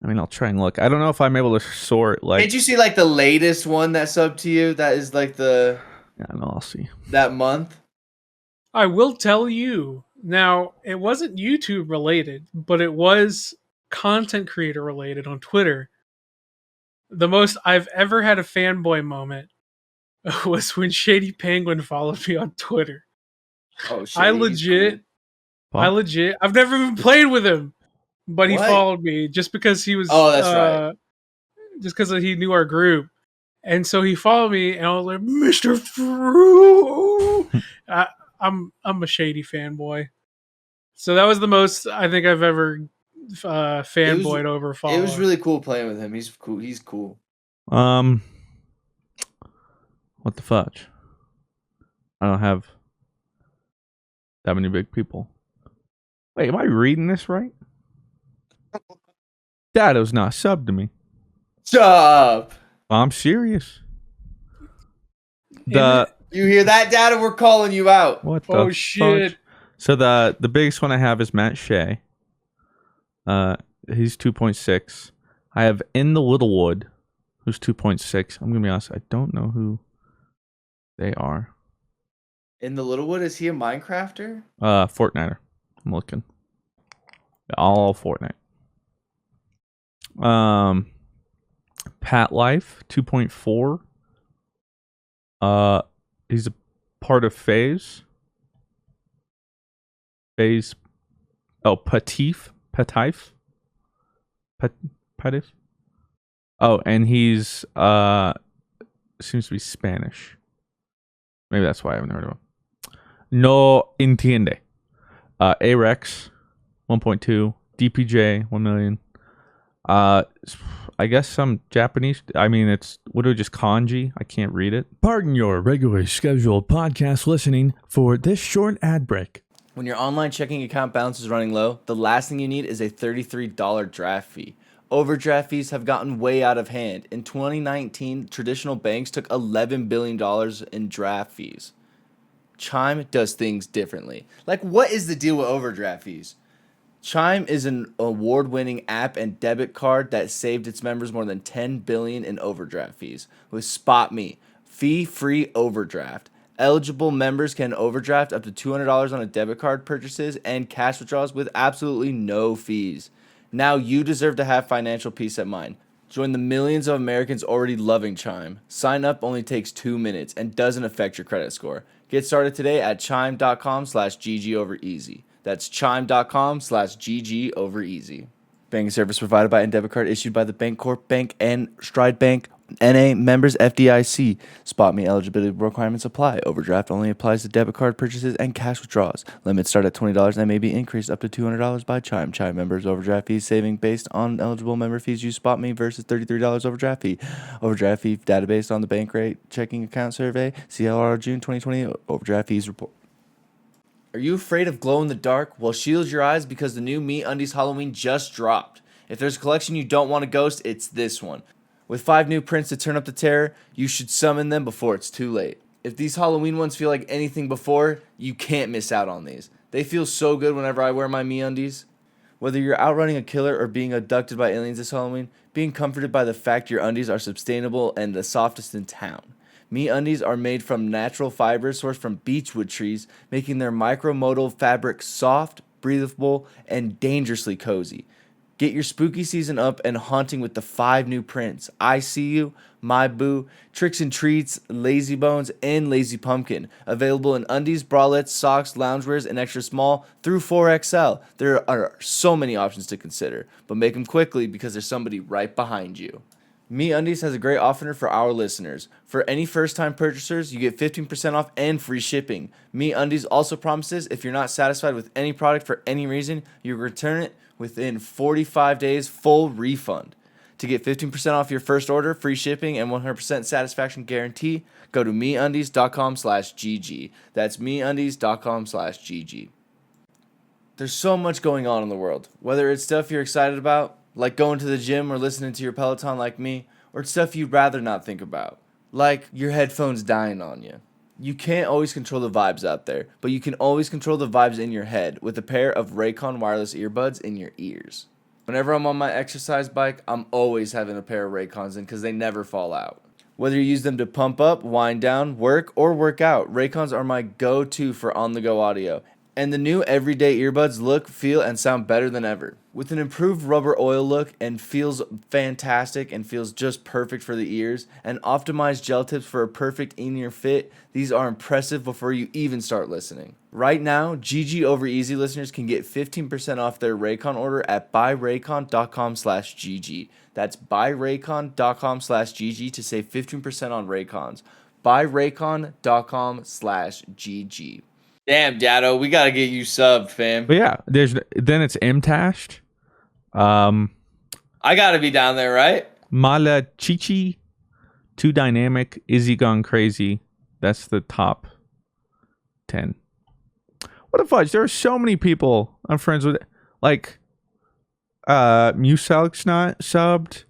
I mean, I'll try and look. I don't know if I'm able to sort, like. Can't you see, like, the latest one that sub to you? That is, like, the. Yeah, no, I'll see. That month? I will tell you. Now, it wasn't YouTube related, but it was content creator related on Twitter. The most I've ever had a fanboy moment was when Shady Penguin followed me on Twitter. Oh, I legit, I've never even played with him, but he followed me just because he was. Oh, that's right. Just because he knew our group, and so he followed me, and I was like, "Mr. Fruit." I'm a Shady fanboy, so that was the most I think I've ever fanboyed over. Follow. It was really cool playing with him. He's cool. He's cool. What the fudge? I don't have that many big people. Wait, am I reading this right? Dado's not subbed to me. Sub. I'm serious. You hear that, Dado? We're calling you out. What the shit. Fudge? So the biggest one I have is Matt Shea. He's 2.6. I have In the Littlewood, who's 2.6. I'm gonna be honest, I don't know who they are. In the Littlewood, is he a Minecrafter? Fortniter. I'm looking. All Fortnite. Pat Life 2.4. He's a part of FaZe. FaZe. Oh, Patif. Oh, and he's seems to be Spanish. Maybe that's why I haven't heard of him. No entiende. Arex 1.2. DPJ 1 million. I guess some Japanese. I mean, it's literally just kanji. I can't read it. Pardon your regularly scheduled podcast listening for this short ad break. When your online checking account balance is running low, the last thing you need is a $33 draft fee. Overdraft fees have gotten way out of hand. In 2019, traditional banks took $11 billion in draft fees. Chime does things differently. Like, what is the deal with overdraft fees? Chime is an award-winning app and debit card that saved its members more than $10 billion in overdraft fees. With SpotMe, fee-free overdraft. Eligible members can overdraft up to $200 on a debit card purchases and cash withdrawals with absolutely no fees. Now you deserve to have financial peace of mind. Join the millions of Americans already loving Chime. Sign up only takes 2 minutes and doesn't affect your credit score. Get started today at chime.com/GGovereasy. That's chime.com/GGovereasy. Banking service provided by and debit card issued by the Bancorp Bank and Stride Bank, NA, members FDIC. Spot me eligibility requirements apply. Overdraft only applies to debit card purchases and cash withdrawals. Limits start at $20 and may be increased up to $200 by Chime. Chime members overdraft fees saving based on eligible member fees. Use Spot Me versus $33 overdraft fee. Overdraft fee data based on the bank rate checking account survey. CLR June 2020 overdraft fees report. Are you afraid of glow in the dark? Well, shield your eyes because the new MeUndies Halloween just dropped. If there's a collection you don't want to ghost, it's this one. With 5 new prints to turn up the terror, you should summon them before it's too late. If these Halloween ones feel like anything before, you can't miss out on these. They feel so good whenever I wear my MeUndies. Whether you're outrunning a killer or being abducted by aliens this Halloween, being comforted by the fact your undies are sustainable and the softest in town. MeUndies are made from natural fibers sourced from beechwood trees, making their micromodal fabric soft, breathable, and dangerously cozy. Get your spooky season up and haunting with the 5 new prints: I See You, My Boo, Tricks and Treats, Lazy Bones, and Lazy Pumpkin. Available in undies, bralettes, socks, loungewears, and extra small through 4XL. There are so many options to consider, but make them quickly because there's somebody right behind you. MeUndies has a great offer for our listeners. For any first-time purchasers, you get 15% off and free shipping. MeUndies also promises if you're not satisfied with any product for any reason, you return it within 45 days, full refund. To get 15% off your first order, free shipping, and 100% satisfaction guarantee, go to MeUndies.com/GG. That's MeUndies.com/GG. There's so much going on in the world. Whether it's stuff you're excited about, like going to the gym or listening to your Peloton like me, or stuff you'd rather not think about, like your headphones dying on you. You can't always control the vibes out there, but you can always control the vibes in your head with a pair of Raycon wireless earbuds in your ears. Whenever I'm on my exercise bike, I'm always having a pair of Raycons in because they never fall out. Whether you use them to pump up, wind down, work, or work out, Raycons are my go-to for on-the-go audio. And the new everyday earbuds look, feel, and sound better than ever. With an improved rubber oil look and feels fantastic and feels just perfect for the ears, and optimized gel tips for a perfect in-ear fit, these are impressive before you even start listening. Right now, GG Over Easy listeners can get 15% off their Raycon order at buyraycon.com/GG. That's buyraycon.com/GG to save 15% on Raycons. buyraycon.com/GG. Damn, Dado, we gotta get you subbed, fam. But yeah, then it's MTashed. I gotta be down there, right? Mala Chichi, Too Dynamic, Izzy Gone Crazy. That's the top 10. What a fudge. There are so many people I'm friends with. Like, Musalk's not subbed.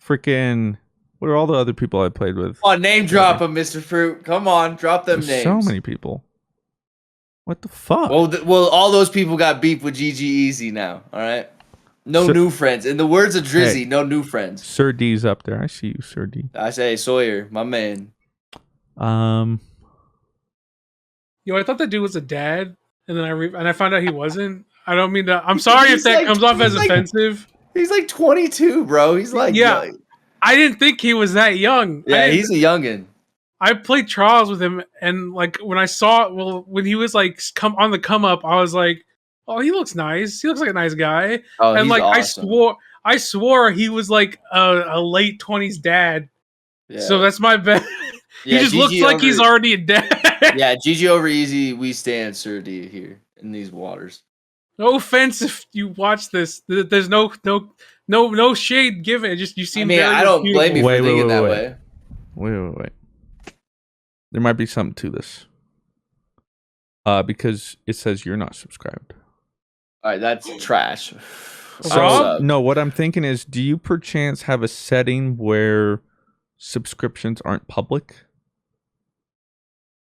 Freaking, what are all the other people I played with? Oh, name drop them, Mr. Fruit. Come on, drop them There's names. so many people. What the fuck? Well, all those people got beef with GG Easy now, all right? No new friends. In the words of Drizzy, Hey, no new friends. Sir D's up there. I see you, Sir D. I say, Sawyer, my man. Yo, I thought that dude was a dad, and then I found out he wasn't. I don't mean to. I'm sorry if that comes off as offensive. He's like 22, bro. He's like, yeah. I didn't think he was that young. Yeah, he's a youngin'. I played Trials with him, and like when I saw, when he was like come up, I was like, "Oh, he looks nice. He looks like a nice guy." Oh, and he's like awesome. I swore he was like a late 20s dad. Yeah. So that's my bet. Yeah, he just looks like he's already a dad. Yeah, GG Over Easy. We stand Sir D here in these waters. No offense if you watch this. There's no shade given. Just you seem. I don't blame you for thinking that way. Wait. There might be something to this. Because it says you're not subscribed. All right, that's trash. No, what I'm thinking is, do you perchance have a setting where subscriptions aren't public?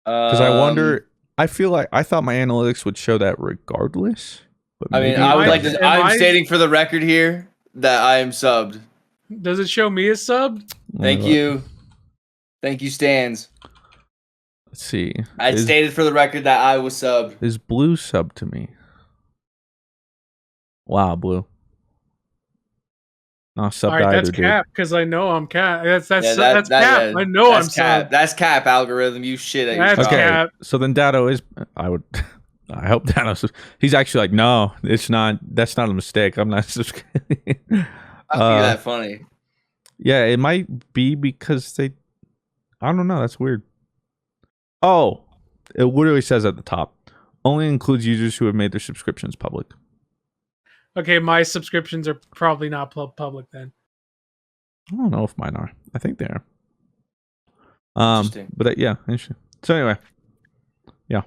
Because I wonder. I feel like I thought my analytics would show that regardless. But I mean, I would like to. I'm stating for the record here that I am subbed. Does it show me as subbed? Thank you, Stans. Let's see. I stated for the record that I was subbed. Is Blue sub to me? Wow, Blue. Not subbed either, that's cap because I know I'm cap. That's cap. I know that's I'm cap. subbed. That's cap algorithm. You shit at your That's okay, cap. so then Dado is. I would. I hope Thanos. He's actually like, no, it's not. That's not a mistake. I'm not subscribing. I think that funny. Yeah, it might be because they. I don't know. That's weird. Oh, it literally says at the top, only includes users who have made their subscriptions public. Okay, my subscriptions are probably not public then. I don't know if mine are. I think they are. Interesting. But yeah, interesting. So anyway, yeah.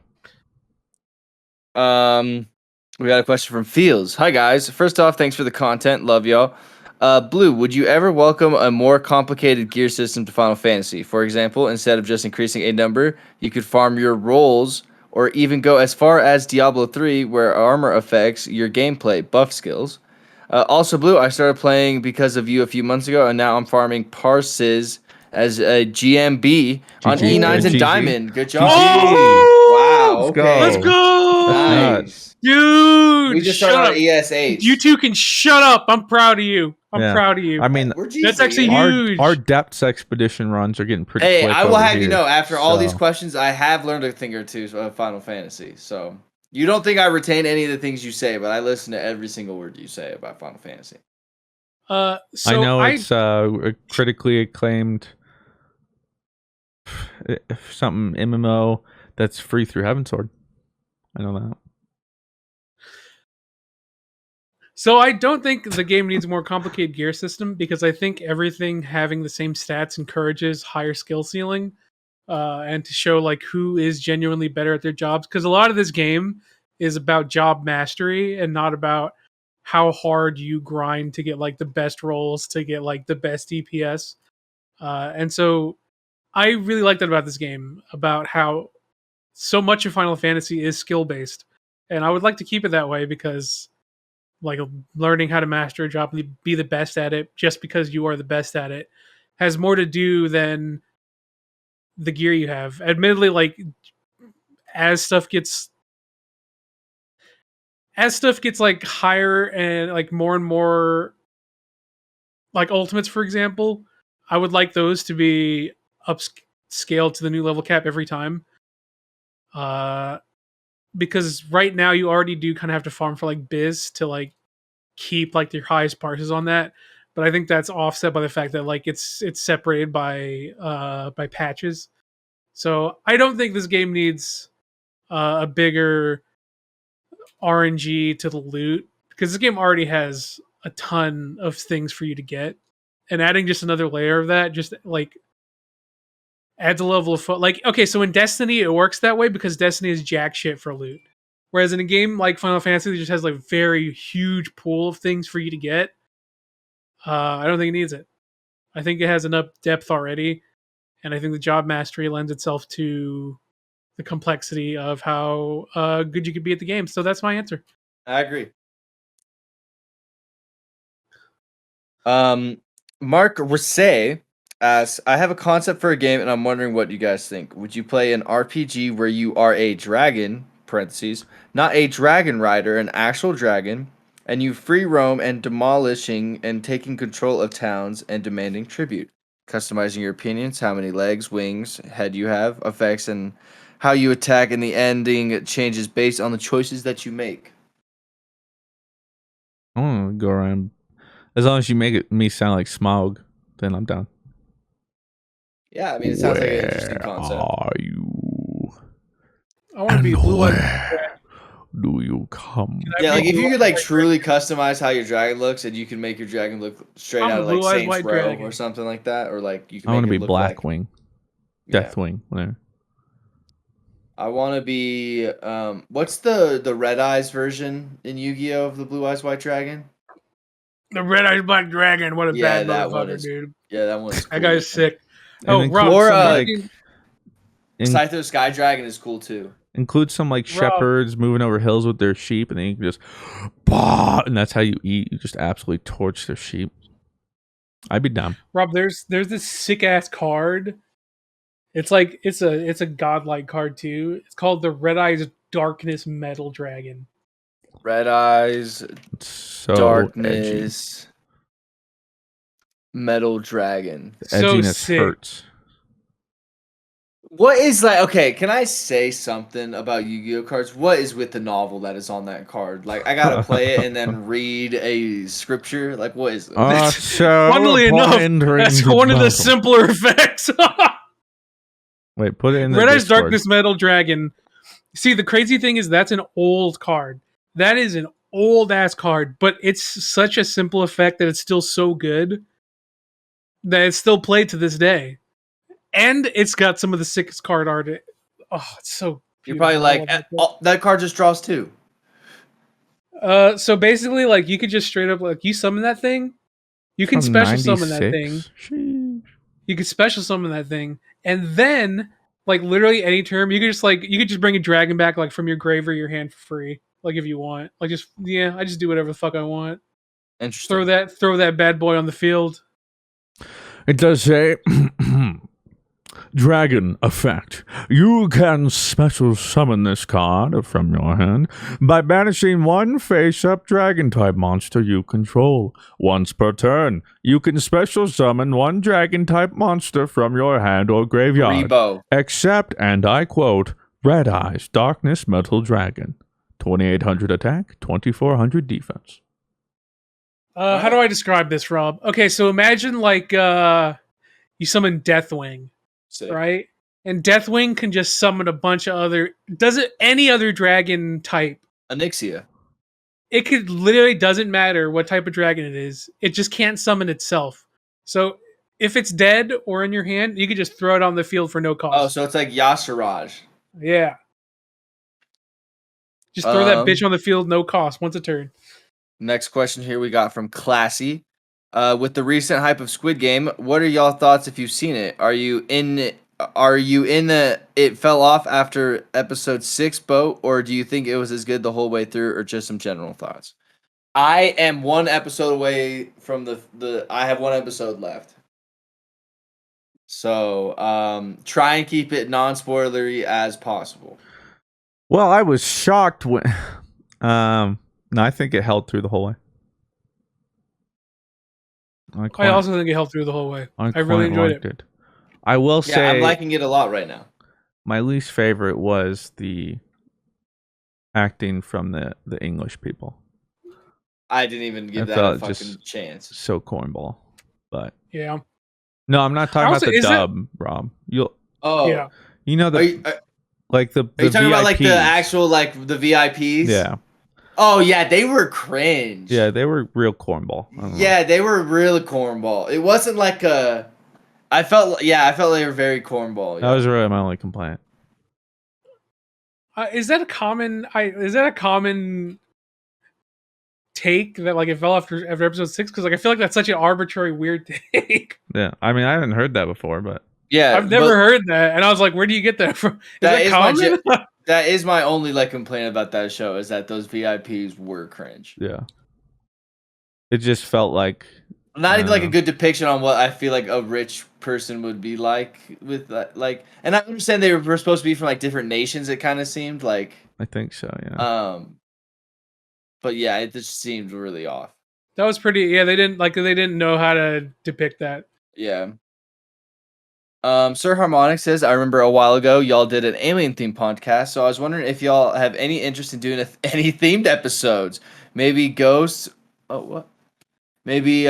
We got a question from Fields. Hi guys. First off, thanks for the content. Love y'all. Blue, would you ever welcome a more complicated gear system to Final Fantasy? For example, instead of just increasing a number, you could farm your rolls, or even go as far as Diablo 3, where armor affects your gameplay buff skills. Also, Blue, I started playing because of you a few months ago, and now I'm farming parses as a GMB on GG. E9s and GG. Diamond. Good job. Oh! Wow. Let's Okay. go. Let's go, Nice. dude. We just shut started up. our ES8. You two can shut up. I'm proud of you. I'm Yeah. proud of you. I mean, We're That's actually GC. huge. our depths expedition runs are getting pretty Hey, quick. I will over have you here, know, after all these so- questions, I have learned a thing or two of Final Fantasy. So you don't think I retain any of the things you say, but I listen to every single word you say about Final Fantasy. So I know it's a critically acclaimed something MMO that's free through Heaven Sword. I know that. So I don't think the game needs a more complicated gear system because I think everything having the same stats encourages higher skill ceiling, and to show like who is genuinely better at their jobs. Because a lot of this game is about job mastery and not about how hard you grind to get like the best rolls, to get like the best DPS. And so I really like that about this game, about how so much of Final Fantasy is skill based, and I would like to keep it that way because like learning how to master a job and be the best at it just because you are the best at it has more to do than the gear you have. Admittedly, like as stuff gets like higher and like more and more like ultimates, for example, I would like those to be upscaled to the new level cap every time. Because right now you already do kind of have to farm for like biz to like keep like your highest parses on that, but I think that's offset by the fact that like it's separated by patches. So I don't think this game needs a bigger RNG to the loot because this game already has a ton of things for you to get, and adding just another layer of that just like adds a level of fun. Like, okay, so in Destiny it works that way because Destiny is jack shit for loot. Whereas in a game like Final Fantasy, it just has like very huge pool of things for you to get. I don't think it needs it. I think it has enough depth already, and I think the job mastery lends itself to the complexity of how good you could be at the game. So that's my answer. I agree. Mark Rosset asks, I have a concept for a game and I'm wondering what you guys think. Would you play an RPG where you are a dragon, parentheses, not a dragon rider, an actual dragon, and you free roam and demolishing and taking control of towns and demanding tribute? Customizing your opinions, how many legs, wings, head you have, effects, and how you attack, and the ending changes based on the choices that you make. I want to go around. As long as you make me sound like Smaug, then I'm down. Yeah, I mean, it sounds like an interesting Where concept. are you? I want to be blue Where do you come? Yeah, like if you could like truly customize how your dragon looks, and you can make your dragon look straight I'm out a of like blue-eyed Saints white Row dragon. or something like that, or like you can. I want to make be it look like, Blackwing, yeah. Deathwing, whatever. I want to be. What's the Red Eyes version in Yu-Gi-Oh of the Blue Eyes White Dragon? The red-eyed black dragon. What a Yeah, bad that one motherfucker, is. dude. Yeah, that one is. That Cool. guy's sick. And Oh, include Rob, Or, some, somebody like, can- Scyther Sky Dragon is cool too. include some like Rob. shepherds moving over hills with their sheep, and then you can just, bah, and that's how you eat. You just absolutely torch their sheep. I'd be down. Rob, there's this sick ass card. It's like it's a godlike card too. It's called the Red Eyes Darkness Metal Dragon. Red Eyes, It's so Darkness, Metal Dragon. edgy. So Edginess sick. hurts. What is like? Okay, can I say something about Yu-Gi-Oh cards? What is with the novel that is on that card? Like, I gotta play it and then read a scripture. Like, what is it? So Funnily enough, that's one of the simpler effects. Wait, put it in the Red Eyes Discord. Darkness Metal Dragon. See, the crazy thing is that's an old card. That is an old ass card, but it's such a simple effect that it's still so good that it's still played to this day. And it's got some of the sickest card art. Oh, it's so You're beautiful. probably like, that card just draws 2. So basically, like, you could just straight up, like, you summon that thing. You can From special summon that 96? thing. You could special summon that thing. And then, like, literally any term, you could just bring a dragon back, like, from your grave or your hand for free. Like, if you want. Like, I just do whatever the fuck I want. Interesting. Throw that bad boy on the field. It does say Dragon effect. You can special summon this card from your hand by banishing one face-up dragon-type monster you control. Once per turn, you can special summon one dragon-type monster from your hand or graveyard. Rebo. Except, and I quote, Red Eyes Darkness Metal Dragon. 2800 attack, 2400 defense. How do I describe this, Rob? Okay, so imagine, like, you summon Deathwing. Sick. Right? And Deathwing can just summon a bunch of any other dragon type. Onyxia. It could literally doesn't matter what type of dragon it is. It just can't summon itself. So if it's dead or in your hand, you could just throw it on the field for no cost. Oh, so it's like Yasiraj. Yeah. Just throw that bitch on the field, no cost, once a turn. Next question here we got from Classy. With the recent hype of Squid Game, what are y'all thoughts if you've seen it? Are you in the it fell off after episode 6 boat, or do you think it was as good the whole way through, or just some general thoughts? I am one episode away from I have one episode left. So, try and keep it non-spoilery as possible. Well, I was shocked when no, I think it held through the whole way. I also think it held through the whole way. I really enjoyed it. I will say I'm liking it a lot right now. My least favorite was the acting from the English people. I didn't even give that a fucking chance. So cornball. But yeah. No, I'm not talking about the dub, Rob. Yeah. You know like the Are you talking VIPs. about like the actual like the VIPs? Yeah. Oh yeah, they were cringe. Yeah, they were real cornball. Yeah, they were really cornball. It wasn't like I felt they were very cornball. That was really my only complaint. Is that a common take that like it fell after episode 6? Because like I feel like that's such an arbitrary weird take. Yeah, I mean I haven't heard that before, but yeah, I've never heard that, and I was like, where do you get that from? Is that common? That is my only like complaint about that show, is that those VIPs were cringe. Yeah, it just felt like not even like a good depiction on what I feel like a rich person would be like with that. Like, and I understand they were supposed to be from like different nations. It kind of seemed like. I think so. Yeah. But yeah, it just seemed really off. That was pretty. Yeah, they didn't know how to depict that. Yeah. Sir Harmonic says, I remember a while ago y'all did an alien themed podcast, so I was wondering if y'all have any interest in doing any themed episodes. Maybe ghosts. Oh, what? Maybe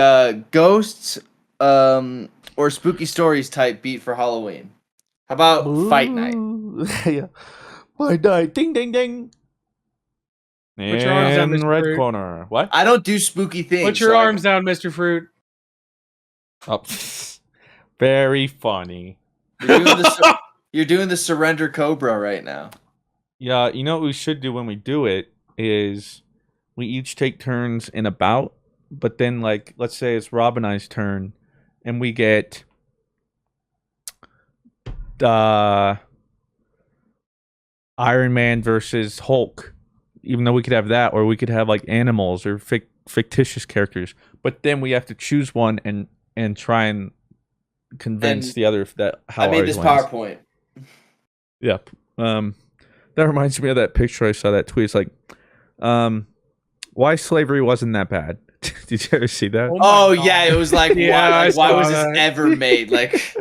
ghosts or spooky stories type beat for Halloween. How about Fight Night? Yeah. Fight Night. Ding ding ding. Put your arms down, In Mr. red Fruit. corner. What? I don't do spooky things. Put your arms down, Mr. Fruit. Oh. Very funny. You're doing the surrender cobra right now. Yeah, you know what we should do when we do it is we each take turns in a bout, but then like let's say it's Rob and I's turn, and we get Iron Man versus Hulk. Even though we could have that, or we could have like animals or fictitious characters, but then we have to choose one and try and convince the other that how I made this PowerPoint. Yep. That reminds me of that picture I saw, that tweet. It's like, why slavery wasn't that bad. Did you ever see that? Oh yeah, it was like, Yeah, why was that. this ever made? Like,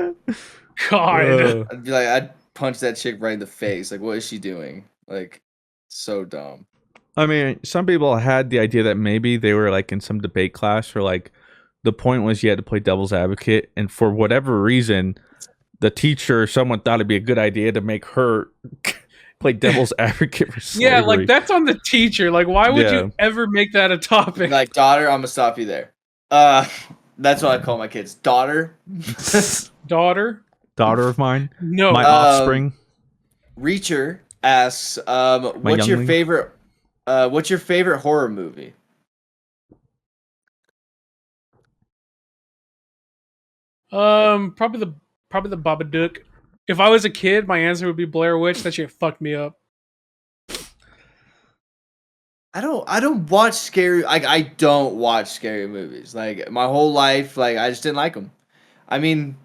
God. I'd be like, punch that chick right in the face. Like, what is she doing? Like, so dumb. I mean, some people had the idea that maybe they were like in some debate class, or like the point was you had to play devil's advocate, and for whatever reason, the teacher or someone thought it'd be a good idea to make her play devil's advocate for slavery. Yeah, like that's on the teacher. Like, why would you ever make that a topic? Like, daughter, I'm gonna stop you there. That's what I call my kids. Daughter. Daughter of mine. No. My offspring. Reacher asks, what's your favorite horror movie? Probably the Babadook. If I was a kid, my answer would be Blair Witch. That shit fucked me up. I don't watch scary. Like, I don't watch scary movies. Like, my whole life, like, I just didn't like them. I mean,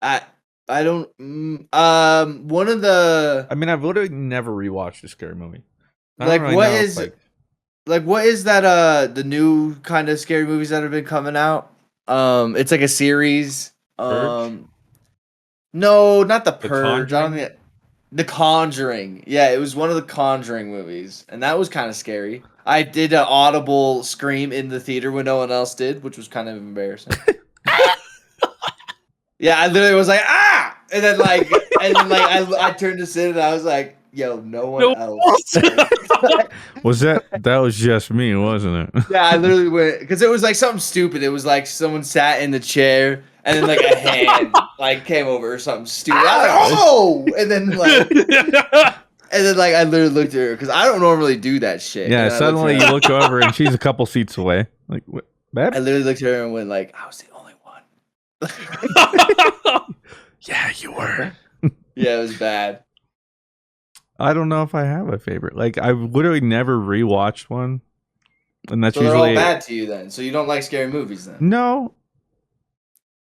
I don't. One of the. I mean, I've literally never rewatched a scary movie. Like, what is that? The new kind of scary movies that have been coming out. It's like a series. Purge? No, not the Purge. I don't Conjuring? think. The Conjuring. Yeah, it was one of the Conjuring movies, and that was kind of scary. I did an audible scream in the theater when no one else did, which was kind of embarrassing. Yeah, I literally was like, ah! And then I turned to Sid and I was like, yo, no one else. That was just me, wasn't it? Yeah, I literally went, because it was like something stupid. It was like someone sat in the chair and then like a hand like came over or something stupid. I was like, oh! And then I literally looked at her because I don't normally do that shit. Yeah, suddenly you look over and she's a couple seats away. Like, what? Babe? I literally looked at her and went like, I was the only one. Yeah, you were. Yeah, it was bad. I don't know if I have a favorite. Like, I've literally never rewatched one, and that's so usually they're all bad to you then. So you don't like scary movies then? No,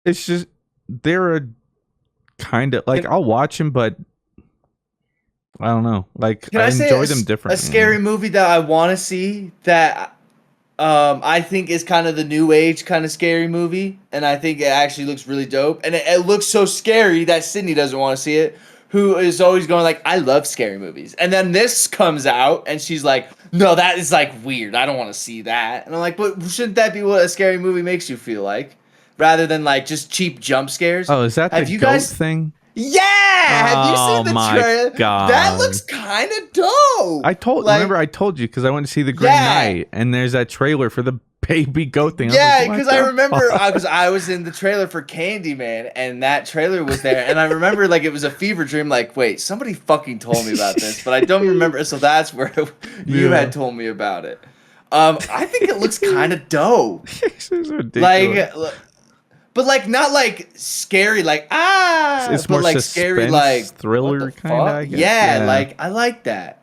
it's just they're a kind of like I'll watch them, but I don't know. Like, I enjoy them differently. A scary movie that I want to see that I think is kind of the new age kind of scary movie, and I think it actually looks really dope, and it looks so scary that Sydney doesn't want to see it, who is always going like, I love scary movies, and then this comes out and she's like, no, that is like weird, I don't want to see that. And I'm like, but shouldn't that be what a scary movie makes you feel like, rather than like just cheap jump scares? Oh, is that the goat thing? Yeah, have you seen the trailer? God. That looks kind of dope. Remember I told you because I went to see The Green Knight, and there's that trailer for the baby goat thing. Yeah, because I remember I was in the trailer for Candyman, and that trailer was there, and I remember like it was a fever dream. Like, wait, somebody fucking told me about this, but I don't remember. So that's where you had told me about it. I think it looks kind of dope. This is ridiculous. But like not like scary, like it's but more like scary, like thriller kind of. Yeah, like I like that.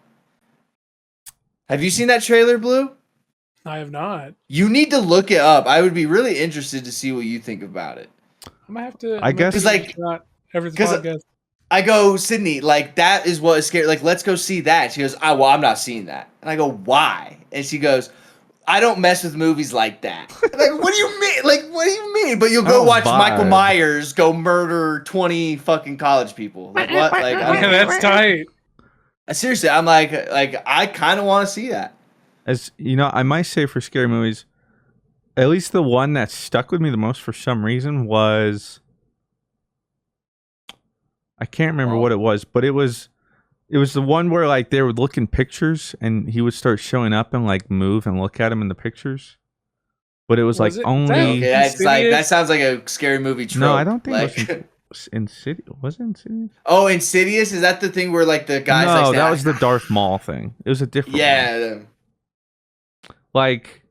Have you seen that trailer, Blue? I have not. You need to look it up. I would be really interested to see what you think about it. I'm gonna have to. I guess because like podcast. I go, Sydney, like that is what is scary. Like, let's go see that. She goes, well, I'm not seeing that. And I go, why? And she goes, I don't mess with movies like that. Like, what do you mean? Like, what do you mean? But you'll go watch Michael Myers go murder 20 fucking college people. Like, what? Like, yeah, that's tight. Seriously, I'm like I kind of want to see that. As you know, I might say for scary movies, at least the one that stuck with me the most for some reason was, I can't remember what it was, but it was the one where like they would look in pictures and he would start showing up and like move and look at him in the pictures. But it was like only. Okay, that's like that sounds like a scary movie trope. No, I don't think like, it was Insidious. Was it Insidious? Oh, Insidious? Is that the thing where like the guys? No, like, that was the Darth Maul thing. It was a different. one. Like,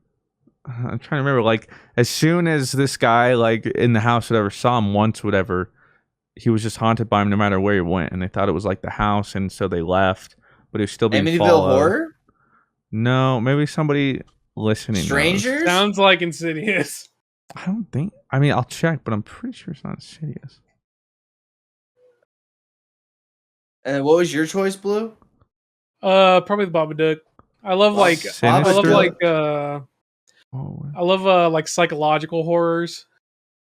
I'm trying to remember. Like, as soon as this guy like in the house whatever saw him once, whatever, he was just haunted by him no matter where he went, and they thought it was like the house, and so they left. But it was still being Amityville followed. Horror? No, maybe somebody listening. Strangers? Sounds like Insidious. I don't think. I mean, I'll check, but I'm pretty sure it's not Insidious. And what was your choice, Blue? Probably the Babadook. I love like Sinister? I love like psychological horrors.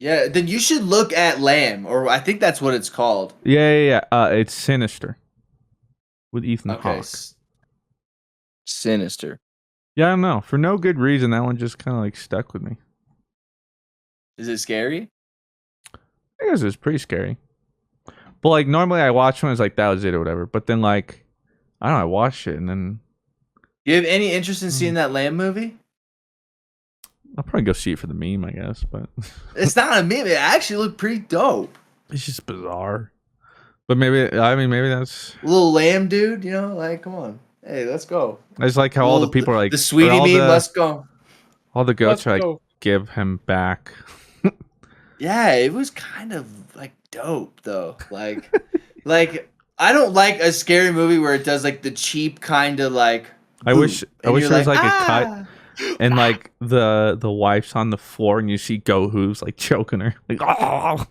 Yeah, then you should look at Lamb, or I think that's what it's called. Yeah. It's Sinister with Ethan Okay, Hawke. Sinister. Yeah, I don't know. For no good reason, that one just kind of like stuck with me. Is it scary? I guess it's pretty scary. But like normally I watch one, it's like that was it or whatever. But then like I don't know, I watched it and then You have any interest in seeing that Lamb movie? I'll probably go see it for the meme, I guess. But It's not a meme. It actually looked pretty dope. it's just bizarre. But maybe that's. Little Lamb dude, you know, like come on, hey, let's go. I just like how all the people are like the sweetie meme. Let's go. All the goats Let's are like go. give him back. Yeah, it was kind of like dope though. Like, like I don't like a scary movie where it does like the cheap kind of like. I wish there was like a "Ah!" cut and like the wife's on the floor and you see Go Hooves like choking her like oh.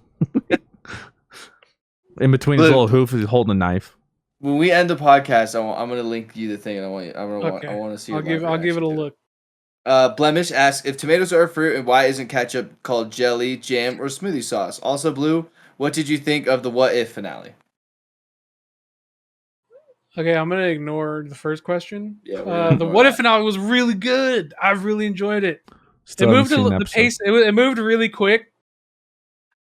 In between his little hoof he's holding a knife. When we end the podcast, I'm gonna link you the thing, and I want to see. I'll give it a look. Blemish asks if tomatoes are a fruit and why isn't ketchup called jelly, jam, or smoothie sauce? Also, Blue, what did you think of the What If finale? Okay, I'm gonna ignore the first question. Yeah, the What If finale was really good. I really enjoyed it. Still It moved haven't seen the episode. pace. It moved really quick.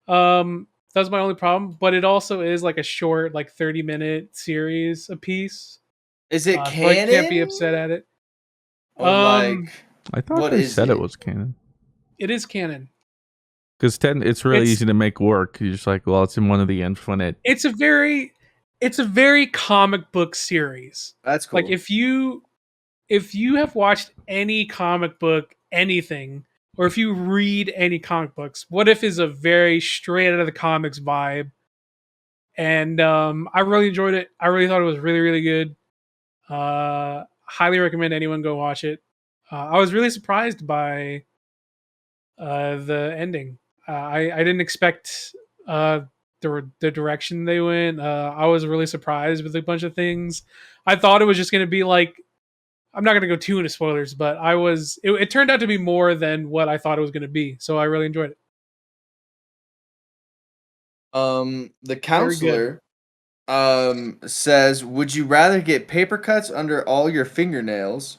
That's my only problem. But it also is like a short, like 30-minute series a piece. Is it So I canon? can't be upset at it. Or like, I thought what they is said it? it was canon. It is canon. Because it's really It's- easy to make work. You're just like, well, it's in one of the infinite. It's a very comic book series. That's cool. Like if you have watched any comic book anything, or if you read any comic books, What If is a very straight out of the comics vibe. And I really enjoyed it. I really thought it was really, really good. Highly recommend anyone go watch it. I was really surprised by the ending. I didn't expect the direction they went. I was really surprised with a bunch of things. I thought it was just going to be like, I'm not going to go too into spoilers, but it turned out to be more than what I thought it was going to be. So I really enjoyed it. The counselor says, would you rather get paper cuts under all your fingernails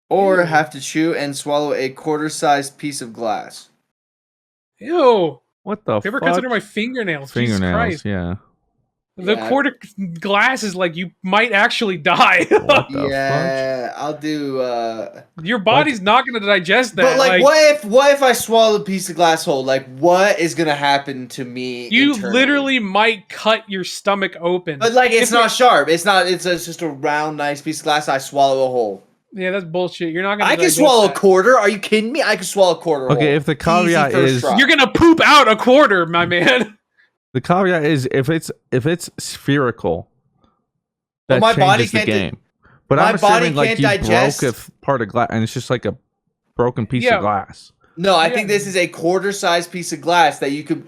or Ew. have to chew and swallow a quarter-sized piece of glass? Ew. What the Paper fuck? cuts under my fingernails. Jesus Christ. Yeah. The Yeah. quarter glass is like you might actually die. What the Yeah, I'll do Your body's not going to digest that. but like what if I swallow a piece of glass whole? Like what is gonna happen to me? You internally? literally might cut your stomach open. But like it's If not sharp. It's just a round, nice piece of glass. I swallow a whole. Yeah, that's bullshit. You're not gonna. I can digest swallow that. a quarter. Are you kidding me? I can swallow a quarter. Okay, whole. if the Easy caveat first is try. You're gonna poop out a quarter, my man. the caveat is if it's spherical, that my body changes the can't game. But my I'm body assuming like can't you digest- broke a part of glass and it's just like a broken piece Yeah. of glass. No, I Yeah. think this is a quarter-sized piece of glass that you could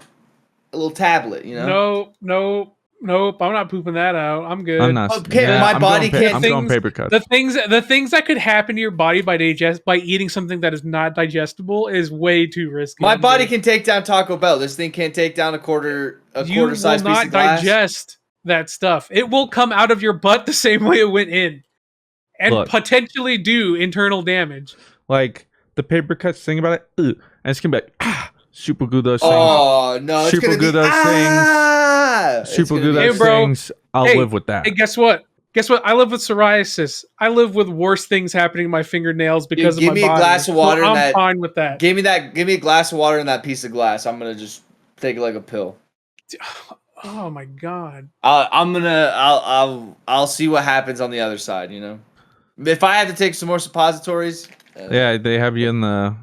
a little tablet. You know. Nope. I'm not pooping that out. I'm good. I'm not. Okay, my I'm body going can't- I'm going Things- paper cuts. The things that could happen to your body by eating something that is not digestible is way too risky. My I'm body good. can take down Taco Bell. This thing can't take down a You quarter-sized will piece not of glass. digest that stuff. It will come out of your butt the same way it went in, and Look. potentially do internal damage. Like the paper cuts thing about it, and it's gonna be like super glue those things. Oh no! It's Super gonna glue be, those It's super gonna glue be- Hey, those bro. things. I'll Hey, live with that. Hey, guess what? I live with psoriasis. I live with worse things happening to my fingernails because give of my me a body. glass of water So and I'm that- fine with that. Give me a glass of water and that piece of glass. I'm gonna just take it like a pill. Oh my god. I'll see what happens on the other side. You know, if I have to take some more suppositories. Yeah, they have you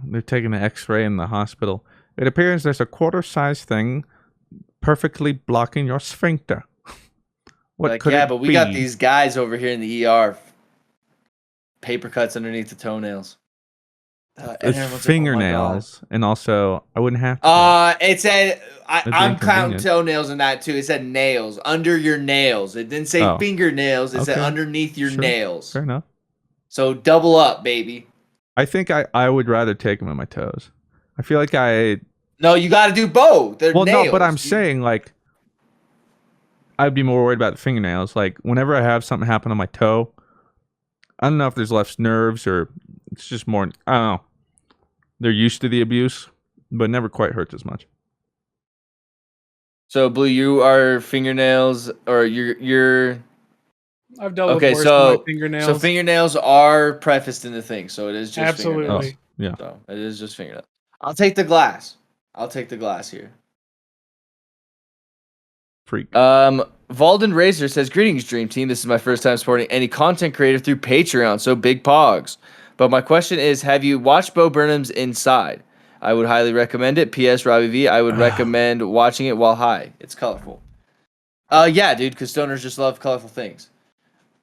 they're taking an X-ray in the hospital. It appears there's a quarter-sized thing perfectly blocking your sphincter. What Like could yeah, it but we be? got these guys over here in the ER. Paper cuts underneath the toenails. And It's everyone's like, "Oh my God." fingernails, and also I wouldn't have to. It said I'm counting inconvenient. toenails in that too. It said nails under your nails. It didn't say Oh. fingernails. It said Okay. underneath your Sure. nails. Fair enough. So double up, baby. I think I would rather take them in my toes. I feel like No, you got to do both. They're Well, nails. no, but I'm dude. saying like I'd be more worried about the fingernails. Like whenever I have something happen on my toe, I don't know if there's less nerves or it's just more. I don't know. They're used to the abuse, but it never quite hurts as much. So, Blue, you are fingernails, or you're I've dealt okay. with worse than my So fingernails. fingernails are prefaced in the thing, so it is just Absolutely. fingernails. Yeah. So it is just fingernails. I'll take the glass. I'll take the glass here. Freak. Valden Razor says, "Greetings, Dream Team. This is my first time supporting any content creator through Patreon, so big pogs. But my question is, have you watched Bo Burnham's Inside? I would highly recommend it. P.S. Robbie V, I would recommend watching it while high. It's colorful. Yeah, dude, because stoners just love colorful things.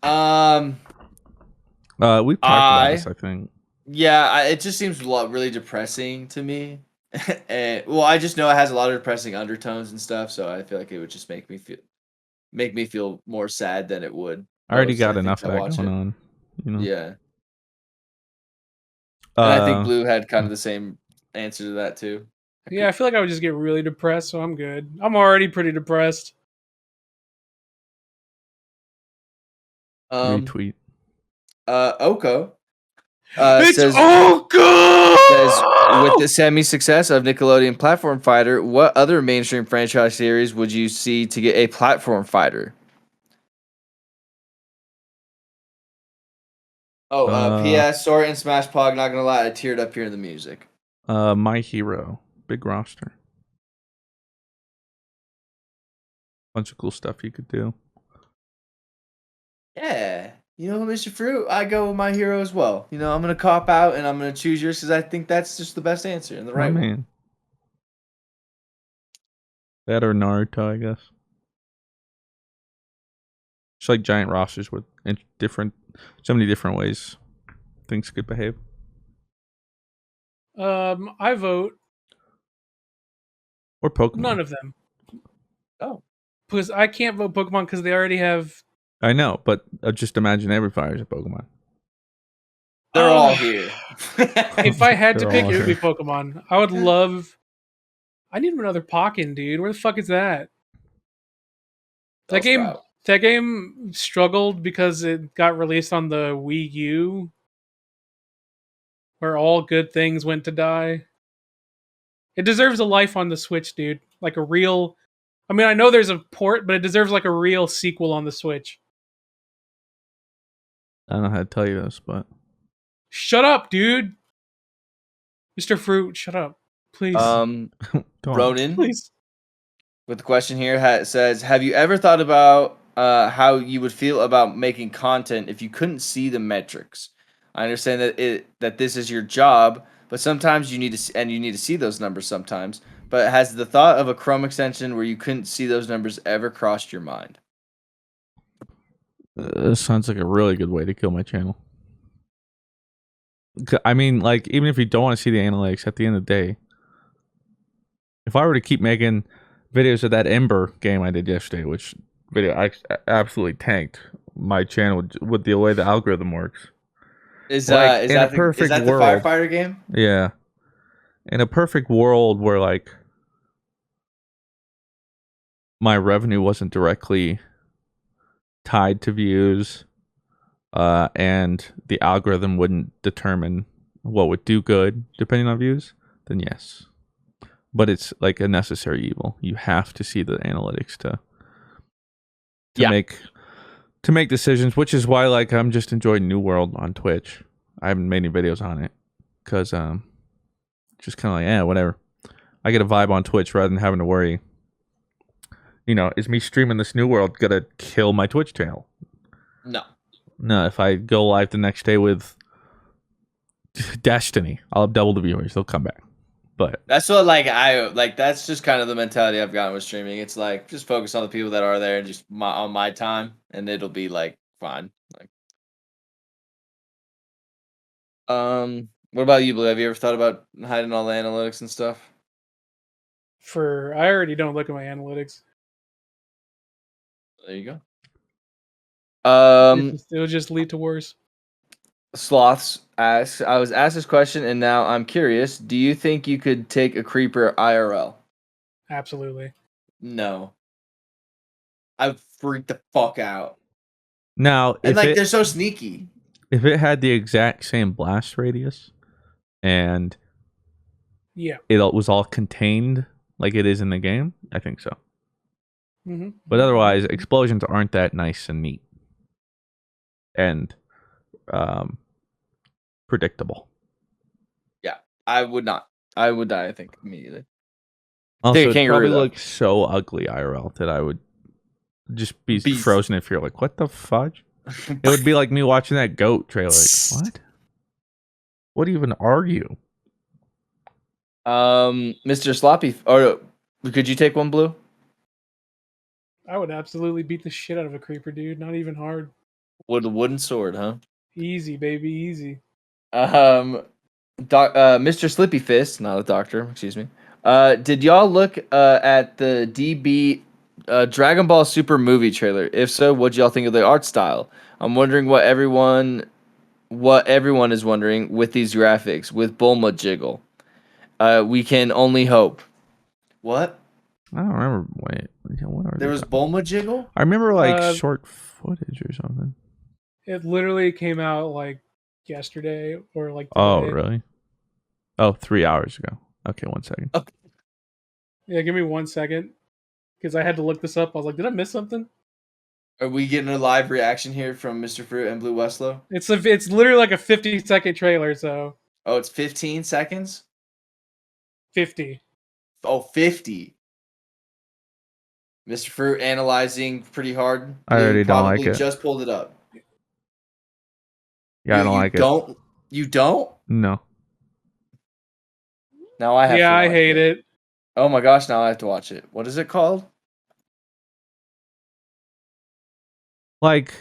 We've talked about this, I think. Yeah, it just seems really depressing to me. And well, I just know it has a lot of depressing undertones and stuff, so I feel like it would just make me feel more sad than it would. I already most, I got think, enough of that going on. You know. Yeah. And I think Blue had kind of the same answer to that too. Yeah, I feel like I would just get really depressed, so I'm good. I'm already pretty depressed. Retweet. Oko It's says with the semi-success of Nickelodeon Platform Fighter, what other mainstream franchise series would you see to get a platform fighter? P.S. Sora and Smash Pog. Not gonna lie, I teared up hearing the music. My Hero, big roster, bunch of cool stuff you could do. Yeah, Mr. Fruit, I go with My Hero as well. I'm gonna cop out and I'm gonna choose yours because I think that's just the best answer and the right one. Man. That or Naruto, I guess. It's like giant rosters with so many different ways things could behave. I vote Or Pokemon. none of them. Oh, Because I can't vote Pokemon because they already have. I know, but just imagine every fire's a Pokemon. they're all here. If I had to They're pick, all it would be here. Pokemon. I would love. I need another Pokken, dude. Where the fuck is that? That game. Bellsprout. That game struggled because it got released on the Wii U, where all good things went to die. It deserves a life on the Switch, dude. Like a real. I mean, I know there's a port, but it deserves like a real sequel on the Switch. I don't know how to tell you this, but Shut up, dude. Mr. Fruit, shut up. Please. don't. Ronan Please. with the question here says, "Have you ever thought about how you would feel about making content if you couldn't see the metrics? I understand that this is your job, but sometimes you need to see those numbers sometimes. But has the thought of a Chrome extension where you couldn't see those numbers ever crossed your mind?" This sounds like a really good way to kill my channel. I mean, like, even if you don't want to see the analytics, at the end of the day, if I were to keep making videos of that Ember game I did yesterday, which video I absolutely tanked my channel with the way the algorithm works. Is Like, is in a that the perfect the world- firefighter game? Yeah. In a perfect world where, like, my revenue wasn't directly tied to views, and the algorithm wouldn't determine what would do good depending on views, then yes. But it's like a necessary evil. You have to see the analytics to make decisions, which is why, like, I'm just enjoying New World on Twitch. I haven't made any videos on it because just kind of like, whatever. I get a vibe on Twitch rather than having to worry, is me streaming this New World gonna kill my Twitch channel? No, if I go live the next day with Destiny, I'll have double the viewers. They'll come back. But That's what that's just kind of the mentality I've gotten with streaming. It's like just focus on the people that are there and just on my time, and it'll be like fine. Like, what about you, Blue? Have you ever thought about hiding all the analytics and stuff? I already don't look at my analytics. There you go. It'll just lead to worse. Sloths asks, I was asked this question and now I'm curious. Do you think you could take a creeper IRL? Absolutely. No. I freak the fuck out. Now, And like they're so sneaky. if it had the exact same blast radius and Yeah. it was all contained like it is in the game, I think so. Mm-hmm. But otherwise, explosions aren't that nice and neat and predictable. Yeah, I would not. I would die, I think, immediately. Also, a it kangaroo, probably though. looks so ugly IRL that I would just be Beast. frozen in fear. Like, what the fudge? It would be like me watching that goat trailer. Like, what? What even are you? Mr. Sloppy, or could you take one, Blue? I would absolutely beat the shit out of a creeper, dude. Not even hard. With a wooden sword, huh? Easy, baby, easy. Mr. Slippy Fist, not a doctor, excuse me. Did y'all look at the DB Dragon Ball Super movie trailer? If so, what y'all think of the art style? I'm wondering what everyone is wondering with these graphics with Bulma jiggle. We can only hope. What? I don't remember. Wait, what are There they was talking- Bulma jiggle? I remember like Uh, short footage or something. It literally came out like yesterday or like today. Oh, really? Oh, 3 hours ago. Okay, 1 second. Yeah, give me 1 second because I had to look this up. I was like, did I miss something? Are we getting a live reaction here from Mr. Fruit and BlueWestlo? It's literally like a 50-second trailer, so Oh, it's 15 seconds? 50. Oh, 50. Mr. Fruit analyzing pretty hard. I already don't like probably it. just pulled it up. Yeah, I don't like it. You don't? No. Now I have to Yeah, I watch hate it. Oh my gosh, now I have to watch it. What is it called? Like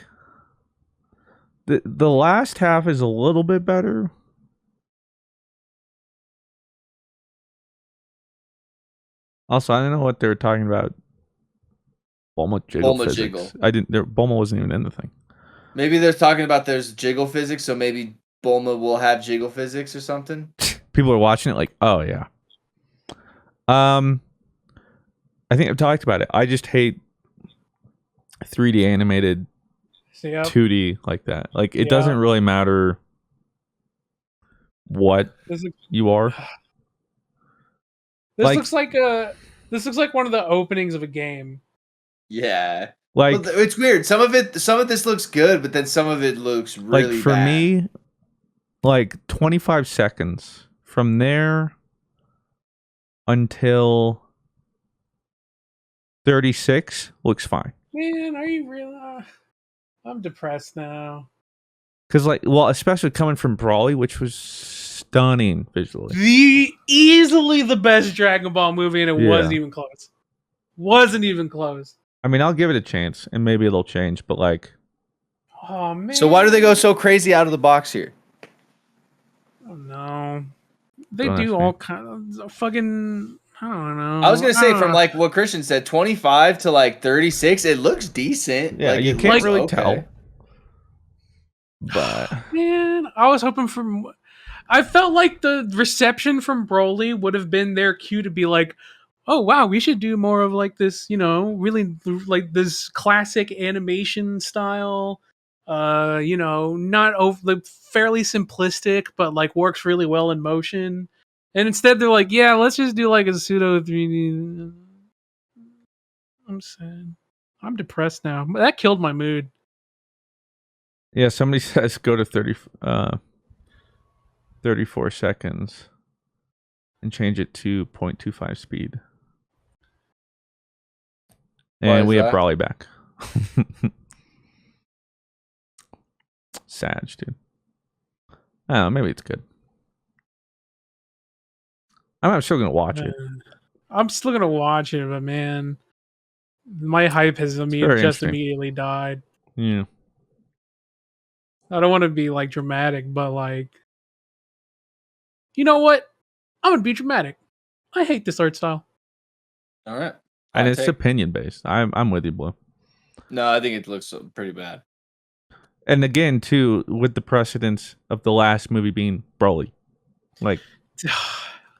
the last half is a little bit better. Also, I don't know what they were talking about. Bulma jiggle Bulma physics. jiggle. I didn't. Bulma wasn't even in the thing. Maybe they're talking about there's jiggle physics, so maybe Bulma will have jiggle physics or something. People are watching it like, oh yeah. I think I've talked about it. I just hate 3D animated So, yeah, 2D like that. Like it Yeah. doesn't really matter what this, look- you are. this Like- looks like one of the openings of a game. Yeah. Like Well, it's weird. Some of this looks good, but then some of it looks really like for bad. me, like 25 seconds from there until 36 looks fine. Man, are you real? I'm depressed now. Because like, well, especially coming from Brawly, which was stunning visually. Easily the best Dragon Ball movie, and it Yeah. wasn't even close. Wasn't even close. I mean, I'll give it a chance, and maybe it'll change. But like, Oh man. So why do they go so crazy out of the box here? Oh no. They Don't ask do me. all kind of fucking. I don't know. I was gonna say don't from know. like what Christian said, 25 to like 36, it looks decent. yeah, like, you it can't looks really okay. tell. But Man, I was hoping for. I felt like the reception from Broly would have been their cue to be like, "Oh wow, we should do more of like this, really like this classic animation style. Not over like fairly simplistic, but like works really well in motion." And instead, they're like, "Yeah, let's just do like a pseudo 3D." I'm sad. I'm depressed now. That killed my mood. yeah, somebody says go to 34 seconds and change it to 0.25 speed. Why And is we have that? Brawly back. Sag, dude. I don't know, maybe it's good. I'm still gonna watch it. I'm still gonna watch it, but man, my hype has very just interesting. immediately died. Yeah. I don't want to be like dramatic, but like, you know what? I'm gonna be dramatic. I hate this art style. All right. And Hot it's take. opinion based. I'm with you, Blue. No, I think it looks pretty bad. And again, too, with the precedence of the last movie being Broly, like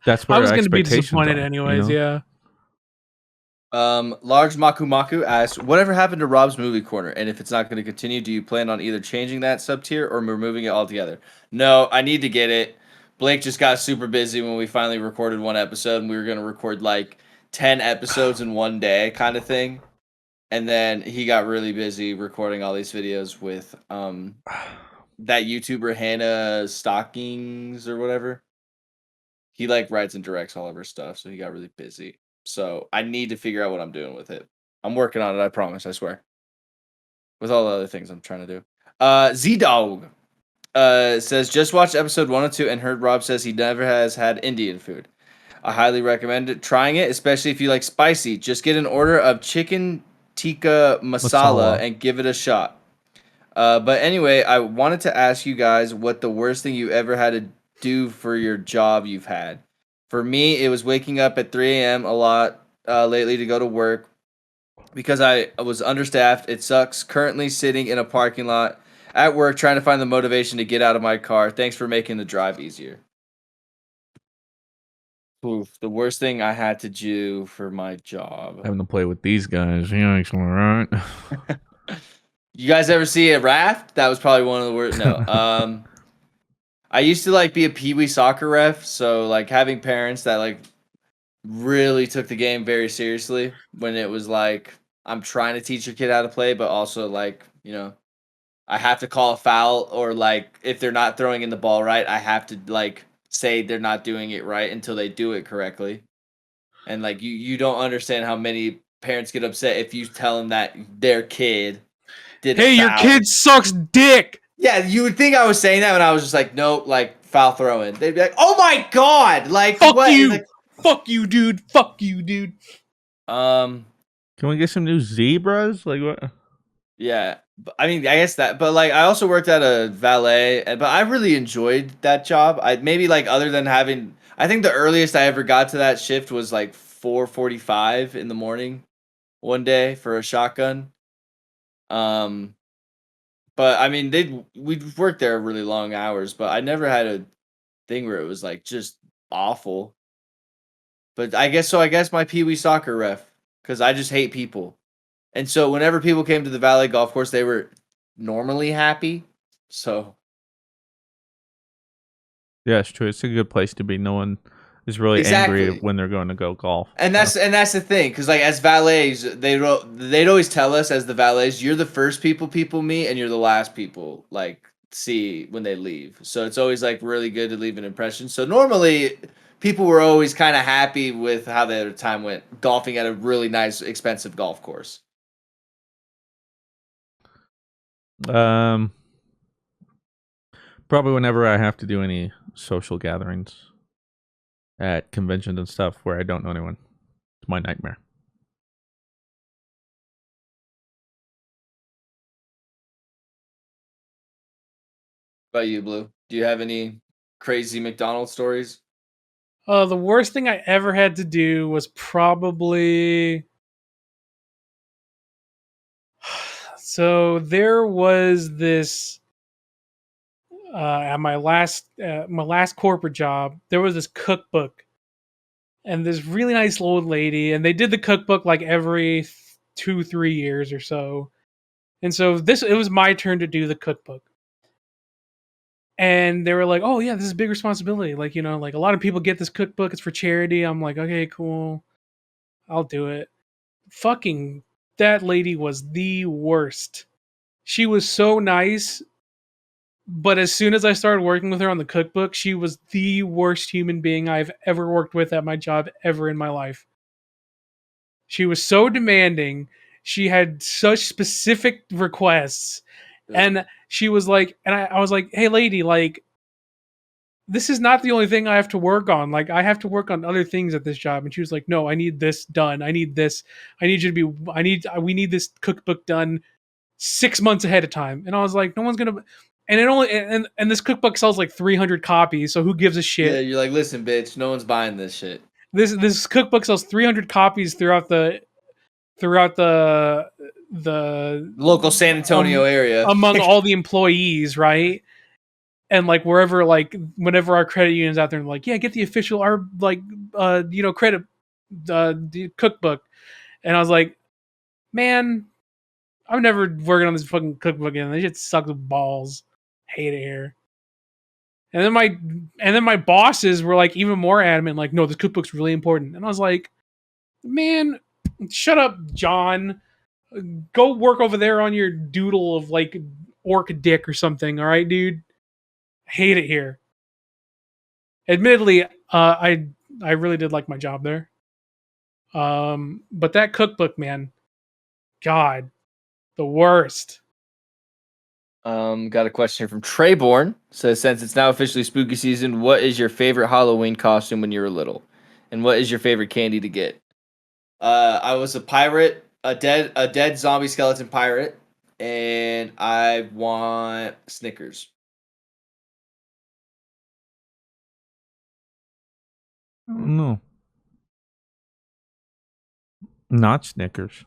that's I where was going to be expectations disappointed are. anyways. You know? Yeah. Large Maku asks, whatever happened to Rob's Movie Corner? And if it's not going to continue, do you plan on either changing that sub tier or removing it altogether? No, I need to get it. Blake just got super busy when we finally recorded one episode, and we were going to record like 10 episodes in one day kind of thing. And then he got really busy recording all these videos with that YouTuber Hannah Stockings or whatever. He like writes and directs all of her stuff, so he got really busy. So I need to figure out what I'm doing with it. I'm working on it, I promise, I swear. With all the other things I'm trying to do. Z-Dog says, just watched episode 1 and 2 and heard Rob says he never has had Indian food. I highly recommend it, trying it, especially if you like spicy. Just get an order of chicken tikka masala and give it a shot. But anyway, I wanted to ask you guys what the worst thing you ever had to do for your job you've had. For me, it was waking up at 3 a.m. a lot lately to go to work because I was understaffed. It sucks. Currently sitting in a parking lot at work trying to find the motivation to get out of my car. Thanks for making the drive easier. Oof, the worst thing I had to do for my job. Having to play with these guys. Yeah, actually, right. You guys ever see a raft? That was probably one of the worst. No. I used to like be a Pee-wee soccer ref, so like having parents that like really took the game very seriously when it was like I'm trying to teach your kid how to play, but also like, you know, I have to call a foul or like if they're not throwing in the ball right, I have to like say they're not doing it right until they do it correctly. And like you don't understand how many parents get upset if you tell them that their kid did a Hey, your foul. kid sucks dick. Yeah, you would think I was saying that when I was just like, nope, like foul throwing. They'd be like, "Oh my god!" Like Fuck what? you. Like, Fuck you, dude. Fuck you, dude. um, Can we get some new zebras? Like what? yeah. I mean, I guess that, but like, I also worked at a valet, but I really enjoyed that job. I maybe like other than having, I think the earliest I ever got to that shift was like 4:45 in the morning one day for a shotgun. Um, but I mean, we'd worked there really long hours, but I never had a thing where it was like just awful. But I guess so. I guess my Pee Wee soccer ref, because I just hate people, and so whenever people came to the Valley Golf Course, they were normally happy. So Yeah, it's true. It's a good place to be. No one is really angry exactly, when they're going to go golf. and that's the thing, because like as valets, they'd always tell us as the valets, you're the first people meet, and you're the last people like see when they leave. So it's always like really good to leave an impression. So normally people were always kind of happy with how their time went golfing at a really nice, expensive golf course. Um, probably whenever I have to do any social gatherings at conventions and stuff where I don't know anyone, it's my nightmare. What about you, Blue? Do you have any crazy McDonald's stories? The worst thing I ever had to do was probably. So there was this at my last corporate job. There was this cookbook, and this really nice old lady, and they did the cookbook like every 2-3 years or so. And so it was my turn to do the cookbook. And they were like, "Oh yeah, this is a big responsibility. Like, you know, like a lot of people get this cookbook. It's for charity." I'm like, "Okay, cool. I'll do it." Fucking that lady was the worst. She was so nice, but as soon as I started working with her on the cookbook, she was the worst human being I've ever worked with at my job ever in my life. She was so demanding. She had such specific requests. And she was like, and I was like, "Hey lady, like this is not the only thing I have to work on. Like I have to work on other things at this job." And she was like, "No, I need this done. I need this. I need you to be we need this cookbook done 6 months ahead of time." And I was like, "No one's going to." And it only and this cookbook sells like 300 copies, so who gives a shit? Yeah, you're like, listen, bitch, no one's buying this shit. This cookbook sells 300 copies throughout the throughout the Local San Antonio area. among all the employees, right? And like wherever, like whenever our credit union's out there, like, yeah, get the official credit the cookbook. And I was like, man, I'm never working on this fucking cookbook again. This shit sucks balls. Hate it here. And then my bosses were like even more adamant, like, no, this cookbook's really important. And I was like, man, shut up, John. Go work over there on your doodle of like orc dick or something. All right, dude. Hate it here. Admittedly, I really did like my job there. But that cookbook, man, God, the worst. Got a question here from Treyborn. Says, since it's now officially spooky season, what is your favorite Halloween costume when you were little? And what is your favorite candy to get? I was a pirate, a dead zombie skeleton pirate, and I want Snickers. No. Not Snickers.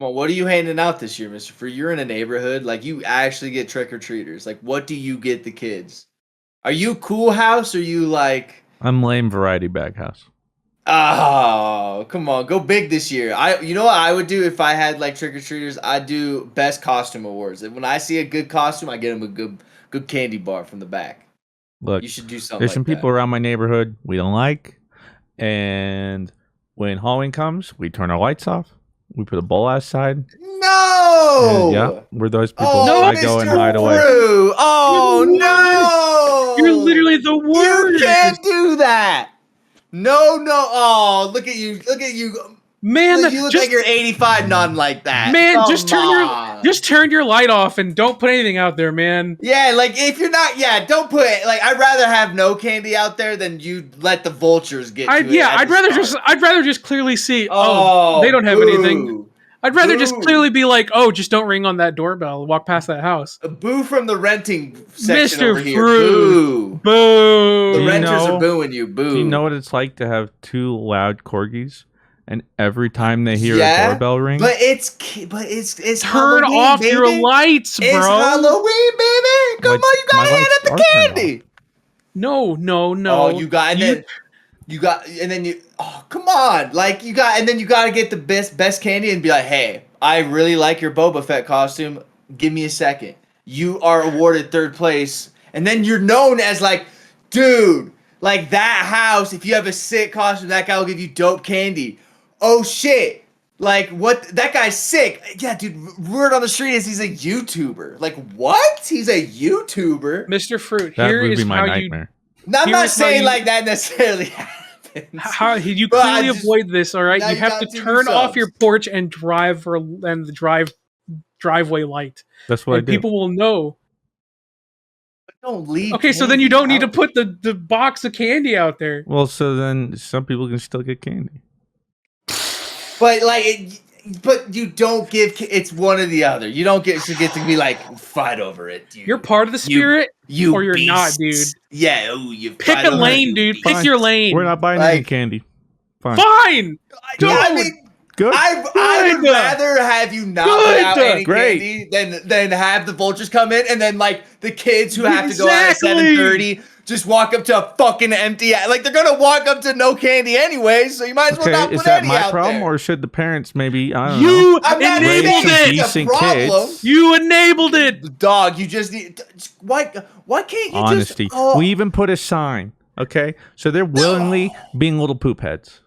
Well, what are you handing out this year, Mr. Free? You're in a neighborhood, like you actually get trick-or-treaters. Like, what do you get the kids? Are you Cool House or you like... I'm lame variety bag house. Oh, come on. Go big this year. You know what I would do if I had like trick-or-treaters? I'd do best costume awards. When I see a good costume, I get them a good candy bar from the back. Look, You should do something there's like some people that. around my neighborhood we don't like, and when Halloween comes, we turn our lights off. We put a bowl outside. No! And, yeah, we're those people. Oh, I go and hide away. Brew. Oh, no! You're literally the worst. You can't do that! No. Oh, look at you. Look at you. Man, You look like you're 85, nodding like that. Man, Come just on. turn your light off and don't put anything out there, man. Yeah, like if you're not, don't put it. Like I'd rather have no candy out there than you let the vultures get. I'd rather just clearly see. Oh, they don't have boo. anything. I'd rather just Boo. clearly be like, oh, just don't ring on that doorbell. Walk past that house. A boo from the renting section Mr. over here. Fruit. Boo. Boo. The Do you renters know- are booing you. Boo. Do you know what it's like to have two loud corgis, and every time they hear Yeah, a doorbell ring, But it's Turn Halloween, off baby. your lights, bro. It's Halloween, baby. Come My- on, you my gotta hand lights up the are turned candy. No. Oh, you got and then you. Oh, come on! Like you gotta get the best candy and be like, hey, I really like your Boba Fett costume. Give me a second. You are awarded third place, and then you're known as like, dude, like that house. If you have a sick costume, that guy will give you dope candy. Oh shit! Like what? That guy's sick. Yeah, dude. Word on the street is he's a YouTuber. Like what? He's a YouTuber. Mr. Fruit, that here would is be my how nightmare. Now, I'm not Here's how saying you- like that necessarily happens. how you But I clearly just- avoid this. All right, now you you have to got two turn off subs. your porch and the driveway light, That's what I and do. people will know. Don't leave. Okay, so then you candy don't need to out. put the box of candy out there. Well, so then some people can still get candy. But but you don't give. It's one or the other. You don't get to be like fight over it. You're part of the spirit, you or you're not, dude. Yeah. Oh, you Pick fight a over it, lane, you dude. beast. Pick Fine. your lane. We're not buying Like- any candy. Fine. Fine. Yeah, I Don't. mean, Good. I would Good. rather have you not Good. put out any Great. candy than have the vultures come in and then like the kids who have to go out at Exactly. 7:30 just walk up to a fucking empty. Like they're gonna walk up to no candy anyway, so you might as well not Okay, put is that any my out problem, there. or should the parents maybe? I don't know. You I'm not Raise enabled some saying it. it's a decent problem. kids. You enabled it. Dog, you just need. Why can't you Honesty. just? Oh, We even put a sign. Okay, so they're willingly being little poop heads.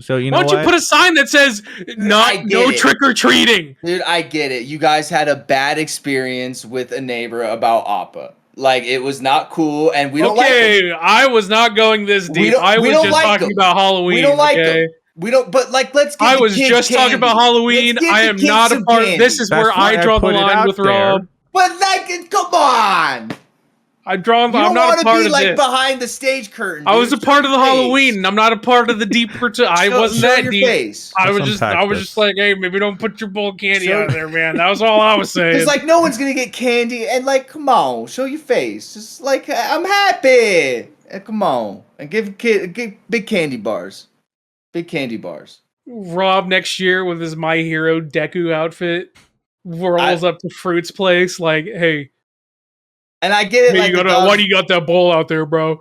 So you know Why don't you what? put a sign that says I "Not get no it. trick or treating"? dude, I get it. You guys had a bad experience with a neighbor about Appa. Like it was not cool, and we don't like Okay, him. I was not going this We deep. don't- I we was don't just like talking them. about Halloween. We don't like okay? them. We don't. But like, let's get. I the was kids just talking about candy. Halloween. Let's get I the am kids not a some part. candy. This is That's where why I draw the put it line out with there. Rob. But like, come on. I'm not You a don't want to part be of like this. behind the stage curtain. I was a dude. part of the Show your face. Halloween. And I'm not a part of the deep. I wasn't Show that your deep. face. I was Let's just. unpack I was this. just like, hey, maybe don't put your bowl of candy Show- out there, man. That was all I was saying. It's like no one's gonna get candy, and like, come on, show your face. Just like I'm happy. Come on. and give big candy bars. Big candy bars. Rob next year with his My Hero Deku outfit rolls up to Fruit's place like, hey, And I get it, hey, like the why dogs. do you got that bowl out there, bro?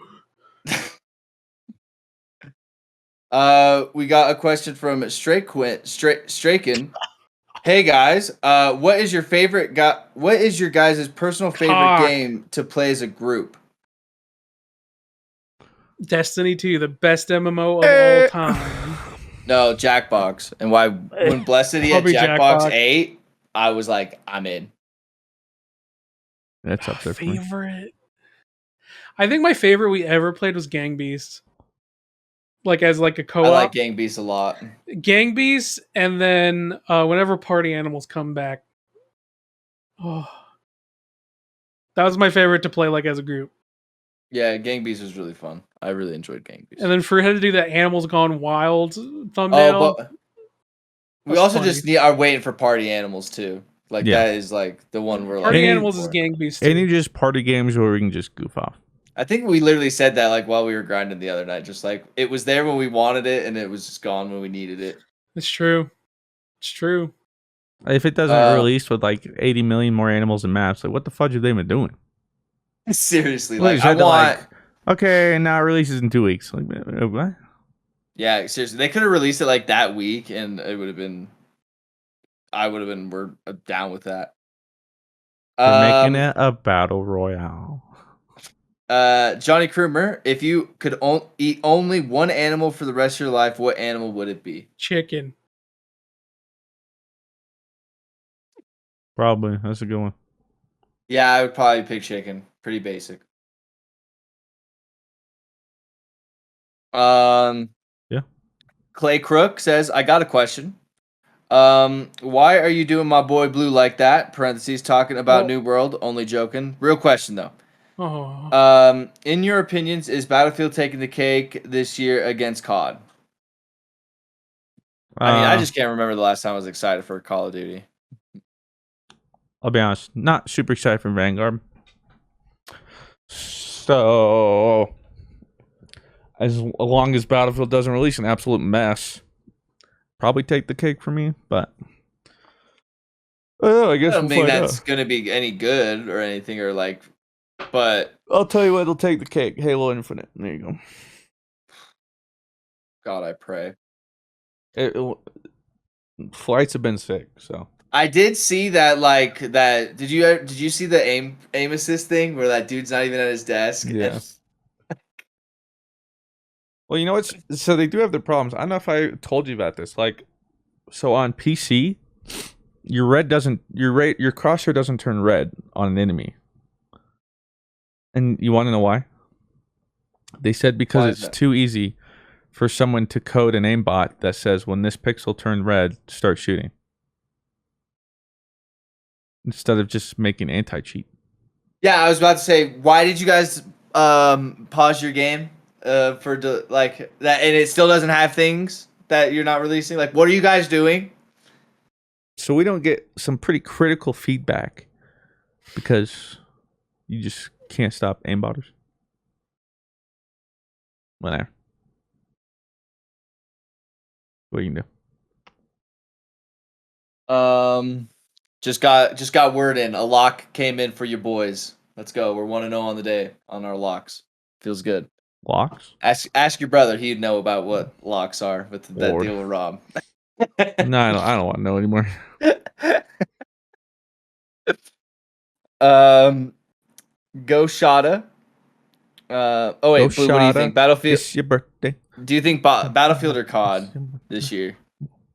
We got a question from Straken. Hey guys, what is your favorite what is your guys' personal favorite Cock. game to play as a group? Destiny 2, the best MMO of all time. No, Jackbox. And why when Blessedy had Probably Jackbox Jackbox. 8, I was like, I'm in. That's up there for me. Favorite? I think my favorite we ever played was Gang Beasts. Like as like a co-op. I like Gang Beasts a lot. Gang Beasts, and then whenever Party Animals come back. Oh. That was my favorite to play like as a group. Yeah, Gang Beasts was really fun. I really enjoyed Gang Beasts. And then Fruit had to do that Animals Gone Wild thumbnail. Oh, but we also just are waiting for Party Animals too. Like that is like the one we're like. Party Animals is Gang Beasts too. Any just party games where we can just goof off. I think we literally said that like while we were grinding the other night. Just like it was there when we wanted it, and it was just gone when we needed it. It's true. It's true. If it doesn't release with like 80 million more animals and maps, like what the fudge have they been doing? Seriously, Like, like I want. Okay, now it releases in 2 weeks. Like what? Yeah, seriously, they could have released it like that week, and it would have been. I would have been. We're down with that. They're making it a battle royale. Johnny Krumer, if you could eat only one animal for the rest of your life, what animal would it be? Chicken. Probably. That's a good one. Yeah, I would probably pick chicken. Pretty basic. Yeah. Clay Crook says, I got a question. Why are you doing my boy Blue like that? Parentheses, talking about New World. Only joking. Real question, though. Oh. In your opinions, is Battlefield taking the cake this year against COD? I mean, I just can't remember the last time I was excited for Call of Duty. I'll be honest, not super excited for Vanguard. So, as long as Battlefield doesn't release an absolute mess, probably take the cake for me. But I guess I don't we'll think find that's out. gonna be any good or anything, or like. But I'll tell you what, it'll take the cake. Halo Infinite. There you go. God, I pray. Flights have been sick, so. I did see that, like that. Did you see the aim assist thing where that dude's not even at his desk? Yeah. Well, you know what? So they do have their problems. I don't know if I told you about this. Like, so on PC, your crosshair doesn't turn red on an enemy. And you want to know why? They said because it's too easy for someone to code an aimbot that says when this pixel turned red, start shooting. Instead of just making anti-cheat. Yeah, I was about to say, why did you guys pause your game like that, and it still doesn't have things that you're not releasing? Like, what are you guys doing? So we don't get some pretty critical feedback because you just can't stop aimbotters. Whatever. What you can do. Just got word in. A lock came in for your boys. Let's go. We're 1-0 on the day on our locks. Feels good. Locks? Ask your brother. He'd know about what locks are with that deal with Rob. No, I don't want to know anymore. Go Shada. Oh wait, Blue, what do you think? Battlefield. It's your birthday. Do you think Battlefield or COD this year?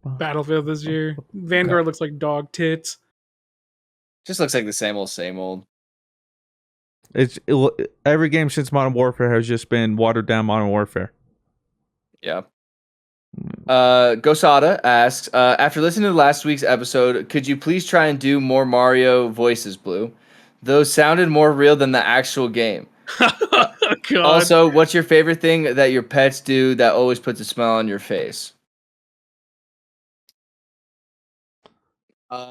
Battlefield this year. Vanguard looks like dog tits. Just looks like the same old. Every game since Modern Warfare has just been watered down Modern Warfare. Yeah. Gosada asks, after listening to last week's episode, could you please try and do more Mario voices, Blue? Those sounded more real than the actual game. God. Also, what's your favorite thing that your pets do that always puts a smile on your face?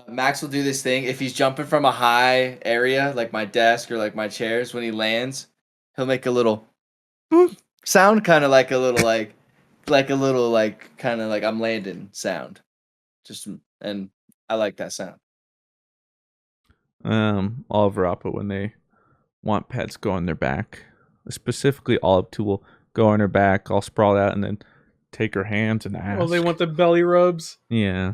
Max will do this thing. If he's jumping from a high area, like my desk or like my chairs, when he lands, he'll make a little sound, kind of like a little kind of like I'm landing sound. Just and I like that sound. Oliver Oppo, when they want pets, go on their back. Specifically, Olive Two will go on her back, all sprawled out, and then take her hands and ask. Well, they want the belly rubs. Yeah,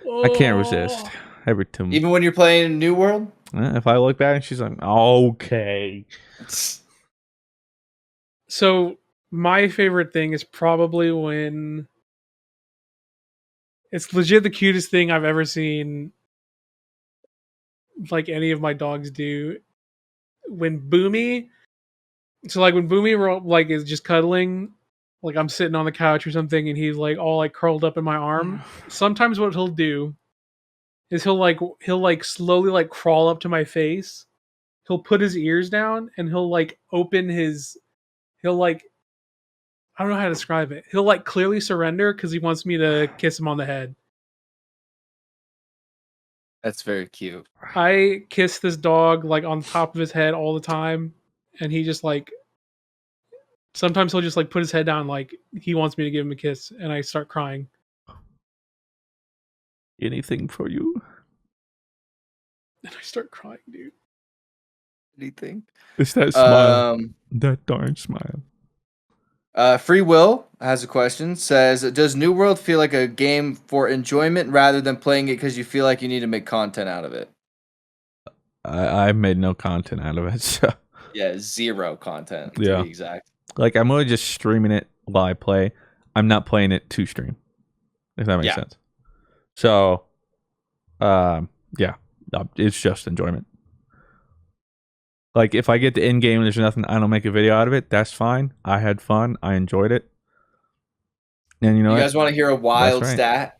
Oh. I can't resist. Every time. Even when you're playing New World. If I look back, and she's like, okay. So my favorite thing is probably when it's legit the cutest thing I've ever seen. Like any of my dogs do, when Boomy. So like when Boomy like is just cuddling, like I'm sitting on the couch or something, and he's like all like curled up in my arm. Sometimes what he'll do is he'll like slowly like crawl up to my face. He'll put his ears down and he'll like open his. He'll like I don't know how to describe it. He'll like clearly surrender because he wants me to kiss him on the head. That's very cute. I kiss this dog like on top of his head all the time, and he just like sometimes he'll just like put his head down like he wants me to give him a kiss, and I start crying. Anything for you? And I start crying, dude. Anything? It's that smile. That darn smile. Free Will has a question. Says, does New World feel like a game for enjoyment rather than playing it because you feel like you need to make content out of it? I made no content out of it, so Yeah, zero content to be exact. Like I'm only just streaming it while I play. I'm not playing it to stream. If that makes sense. So, it's just enjoyment. Like if I get the end game and there's nothing, I don't make a video out of it. That's fine. I had fun. I enjoyed it. And you guys want to hear a wild stat?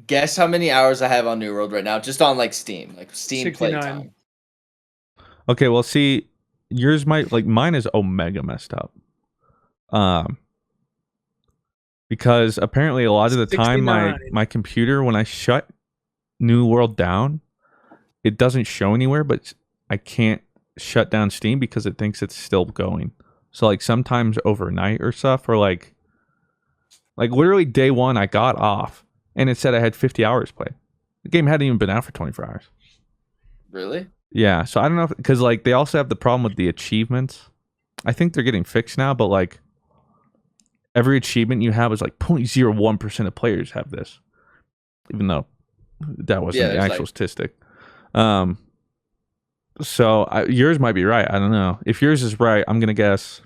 Guess how many hours I have on New World right now, just on like Steam 69. playtime. Okay, well, see, yours might mine is omega messed up. Because apparently a lot of the 69. time my computer, when I shut New World down, it doesn't show anywhere, but I can't shut down Steam because it thinks it's still going. So like sometimes overnight or stuff, or like literally day one I got off and it said I had 50 hours played. The game hadn't even been out for 24 hours. Really? Yeah, so I don't know because like they also have the problem with the achievements. I think they're getting fixed now, but like every achievement you have is like 0.01% of players have this, even though that wasn't the actual statistic. So yours might be right. I don't know. If yours is right, I'm gonna guess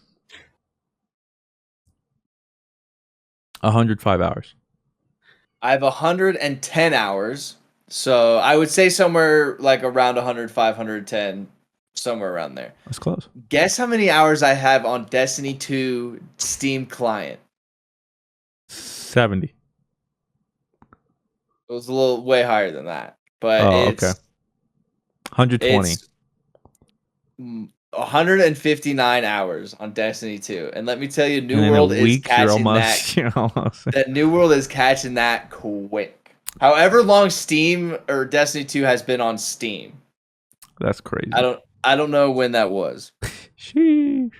105 hours. I have 110 hours. So I would say somewhere like around 105, 110, somewhere around there. That's close. Guess how many hours I have on Destiny 2 Steam client? 70. It was a little way higher than that, but it's okay. 120. It's 159 hours on Destiny 2, and let me tell you, New World is catching that. That New World is catching that quick. However long Steam or Destiny 2 has been on Steam. That's crazy. I don't know when that was. Sheesh.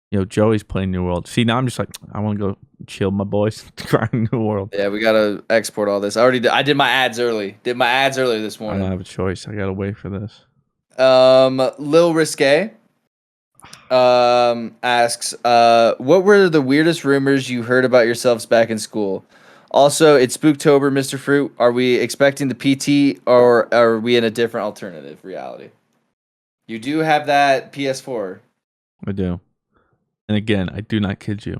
Yo, Joey's playing New World. See, now I'm just like, I want to go chill, my boys. Grind New World. Yeah, we gotta export all this. I did my ads early. Did my ads early this morning. I don't have a choice. I gotta wait for this. Lil Risque asks, what were the weirdest rumors you heard about yourselves back in school? Also, it's Spooktober, Mr. Fruit. Are we expecting the PT or are we in a different alternative reality? You do have that PS4. I do. And again, I do not kid you.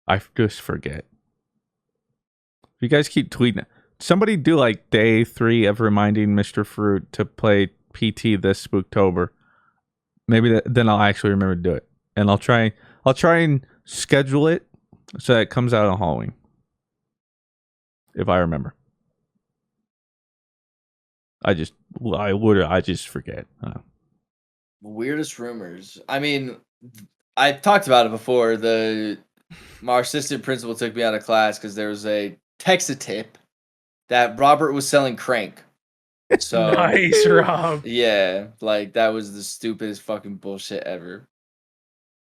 I just forget. If you guys keep tweeting, somebody do like day 3 of reminding Mr. Fruit to play PT this Spooktober. Maybe then I'll actually remember to do it, and I'll try and schedule it so that it comes out on Halloween, if I remember. I just forget. Weirdest rumors. I mean, I talked about it before. My assistant principal took me out of class because there was a text-a-tip that Robert was selling crank. So nice, Rob. Yeah, like that was the stupidest fucking bullshit ever.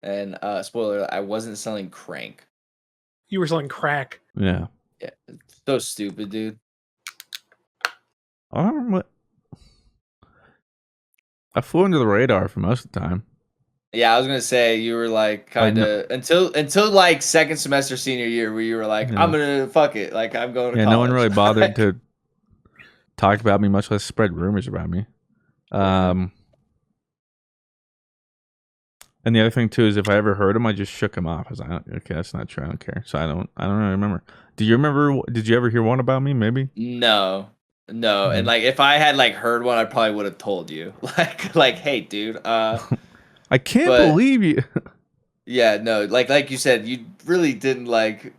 And spoiler, I wasn't selling crank. You were selling crack. Yeah. Yeah, so stupid, dude. I flew under the radar for most of the time. Yeah, I was gonna say you were like kind of until like second semester senior year where you were like, Yeah. I'm gonna fuck it, like I'm going to Yeah, college. no one really bothered to talk about me, much less spread rumors about me. And the other thing too is if I ever heard him, I just shook him off. I was like, okay, that's not true. I don't care. So I don't really remember. Do you remember? Did you ever hear one about me? Maybe. No. And like if I had like heard one, I probably would have told you. Like, hey, dude. I can't but- believe you. Yeah, no. Like you said, you really didn't like.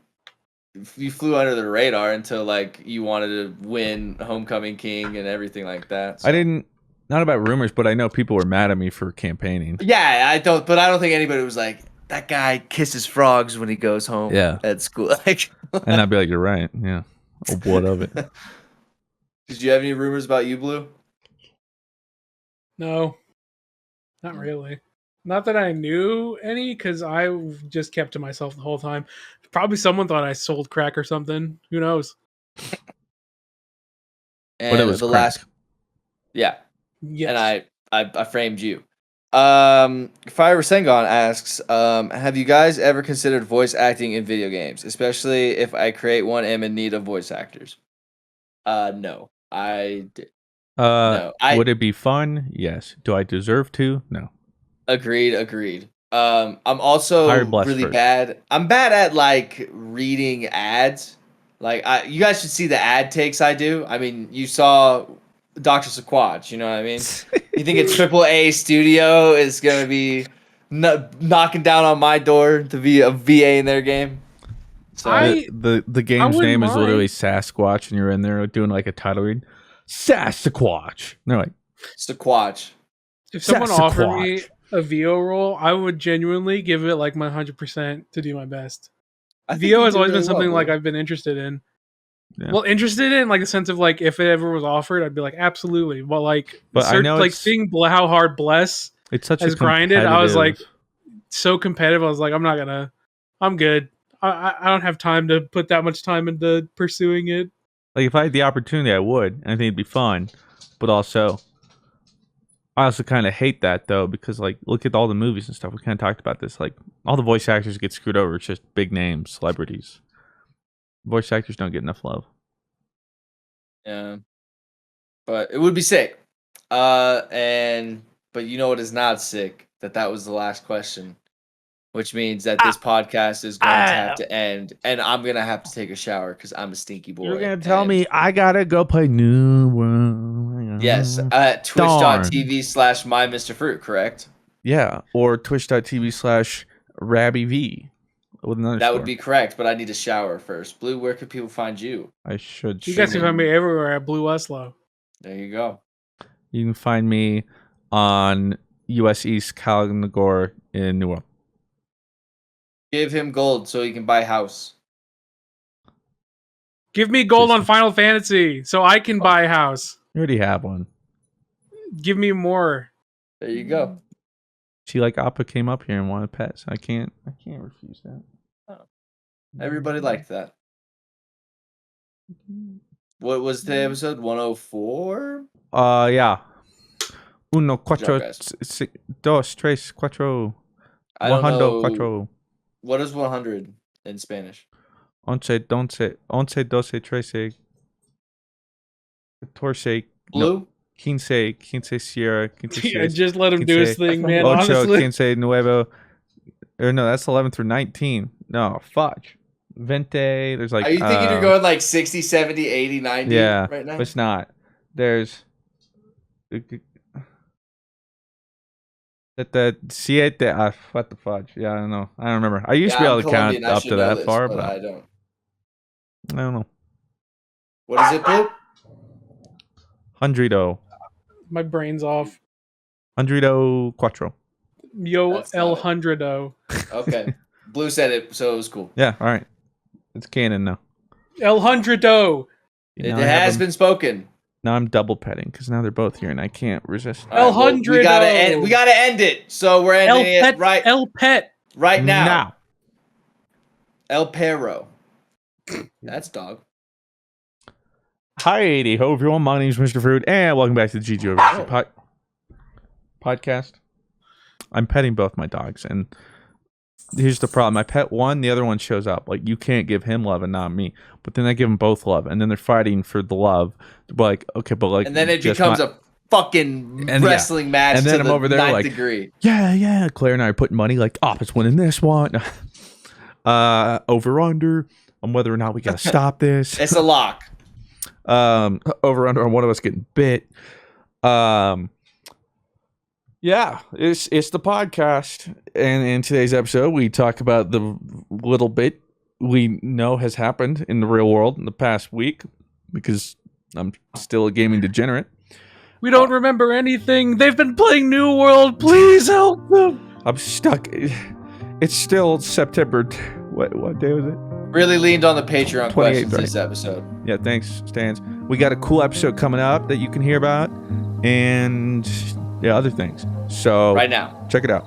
You flew under the radar until like you wanted to win Homecoming King and everything like that. So. I didn't. Not about rumors, but I know people were mad at me for campaigning. Yeah, I don't think anybody was like, that guy kisses frogs when he goes home. Yeah. At school. Like, And I'd be like, you're right. Yeah. Oh, what of it? Did you have any rumors about you, Blue? No, not really. Not that I knew any, because I just kept to myself the whole time. Probably someone thought I sold crack or something. Who knows? And But it was the crank. last. Yeah. Yes. And I framed you. Fire Sengon asks, have you guys ever considered voice acting in video games, especially if I create one am in need of voice actors? No, I did. No, would it be fun? Yes. Do I deserve to? No. Agreed. I'm also Higher blast really first. bad. I'm bad at like reading ads. Like you guys should see the ad takes I do. I mean, you saw Dr. Sequatch, you know what I mean? You think a AAA studio is gonna be knocking down on my door to be a VA in their game? So The game's wouldn't name is literally mind. Sasquatch, and you're in there doing like a title read. Sasquatch. And they're like, Sequatch. If someone offered me Sasquatch. a VO role, I would genuinely give it like my 100% to do my best. I think VO you has did always really been something well, like Blue. I've been interested in. Yeah. Well, interested in like the sense of like if it ever was offered, I'd be like absolutely. But like, But I know like it's- seeing how hard Bless it's such has a grinded, I was like competitive- so competitive. I was like, I'm good. I don't have time to put that much time into pursuing it. like if I had the opportunity, I would. And I think it'd be fun. But also, I also kind of hate that though, because like look at all the movies and stuff. We kind of talked about this. Like all the voice actors get screwed over. It's just big names, celebrities. Voice actors don't get enough love. Yeah. But it would be sick. But you know what is not sick? That was the last question. Which means that this podcast is going to have to end, and I'm gonna have to take a shower because I'm a stinky boy. You're gonna tell and- me I gotta go play New World. Yes, at twitch.tv/MyMrFruit, correct? Yeah, or twitch.tv/RabbyV with another. That would be correct, but I need a shower first. Blue, where can people find you? I should. You guys can show find me everywhere at BlueWestlo. There you go. You can find me on US East Kalnagor in New World. Give him gold so he can buy a house. Give me gold on Final Fantasy so I can buy a house. You already have one. Give me more. There you go. See, like Appa came up here and wanted pets. I can't refuse that. Everybody liked that. What was the episode? 104? Yeah. Uno, cuatro, guys. dos, tres, cuatro. I don't know. Cuatro. What is 100 in Spanish? Once, doce, trece, catorce, Blue? quince, Sierra, quince, Yeah, just let him do his quince, thing, man. ocho, Honestly, quince, nuevo. Or no, that's 11 through 19. No, fudge. Vente, there's like... Are you thinking you're going like 60, 70, 80, 90 Yeah, right now? but it's not. There's... The siete, what the fudge? Yeah, I don't know. I don't remember. I used to be Yeah, able I'm to count Colombian. I up should to know that this, far, but but I don't. I don't know. What is it, Blue? Hundredo. my brain's off. Hundredo cuatro. Yo, That's El not it. Hundredo. Okay. Blue said it, so it was cool. Yeah, all right. It's canon now. El Hundredo. It Now I have has them- been spoken. Now I'm double petting because now they're both here and I can't resist. El All right, well, we gotta Hundredo. end. We gotta end it. So we're El ending Pet. it right. El Pet. Right now. Now. El Perro. That's dog. Hi, ho everyone. My name is Mr. Fruit, and welcome back to the GG Over podcast. I'm petting both my dogs, and here's the problem. I pet one, the other one shows up. Like, you can't give him love and not me. But then I give them both love, and then they're fighting for the love. But like, okay, but like, and then it becomes a fucking wrestling match. And then to I'm the over there ninth like, degree. Yeah. Claire and I are putting money like, it's winning this one. Over under on whether or not we gotta stop this. It's a lock. Over under on one of us getting bit. Yeah, it's the podcast, and in today's episode, we talk about the little bit we know has happened in the real world in the past week, because I'm still a gaming degenerate. We don't remember anything. They've been playing New World. Please help them. I'm stuck. It's still September. What day was it? Really leaned on the Patreon 28th, questions right? this episode. Yeah, thanks, Stans. We got a cool episode coming up that you can hear about, and other things. So Right now. check it out.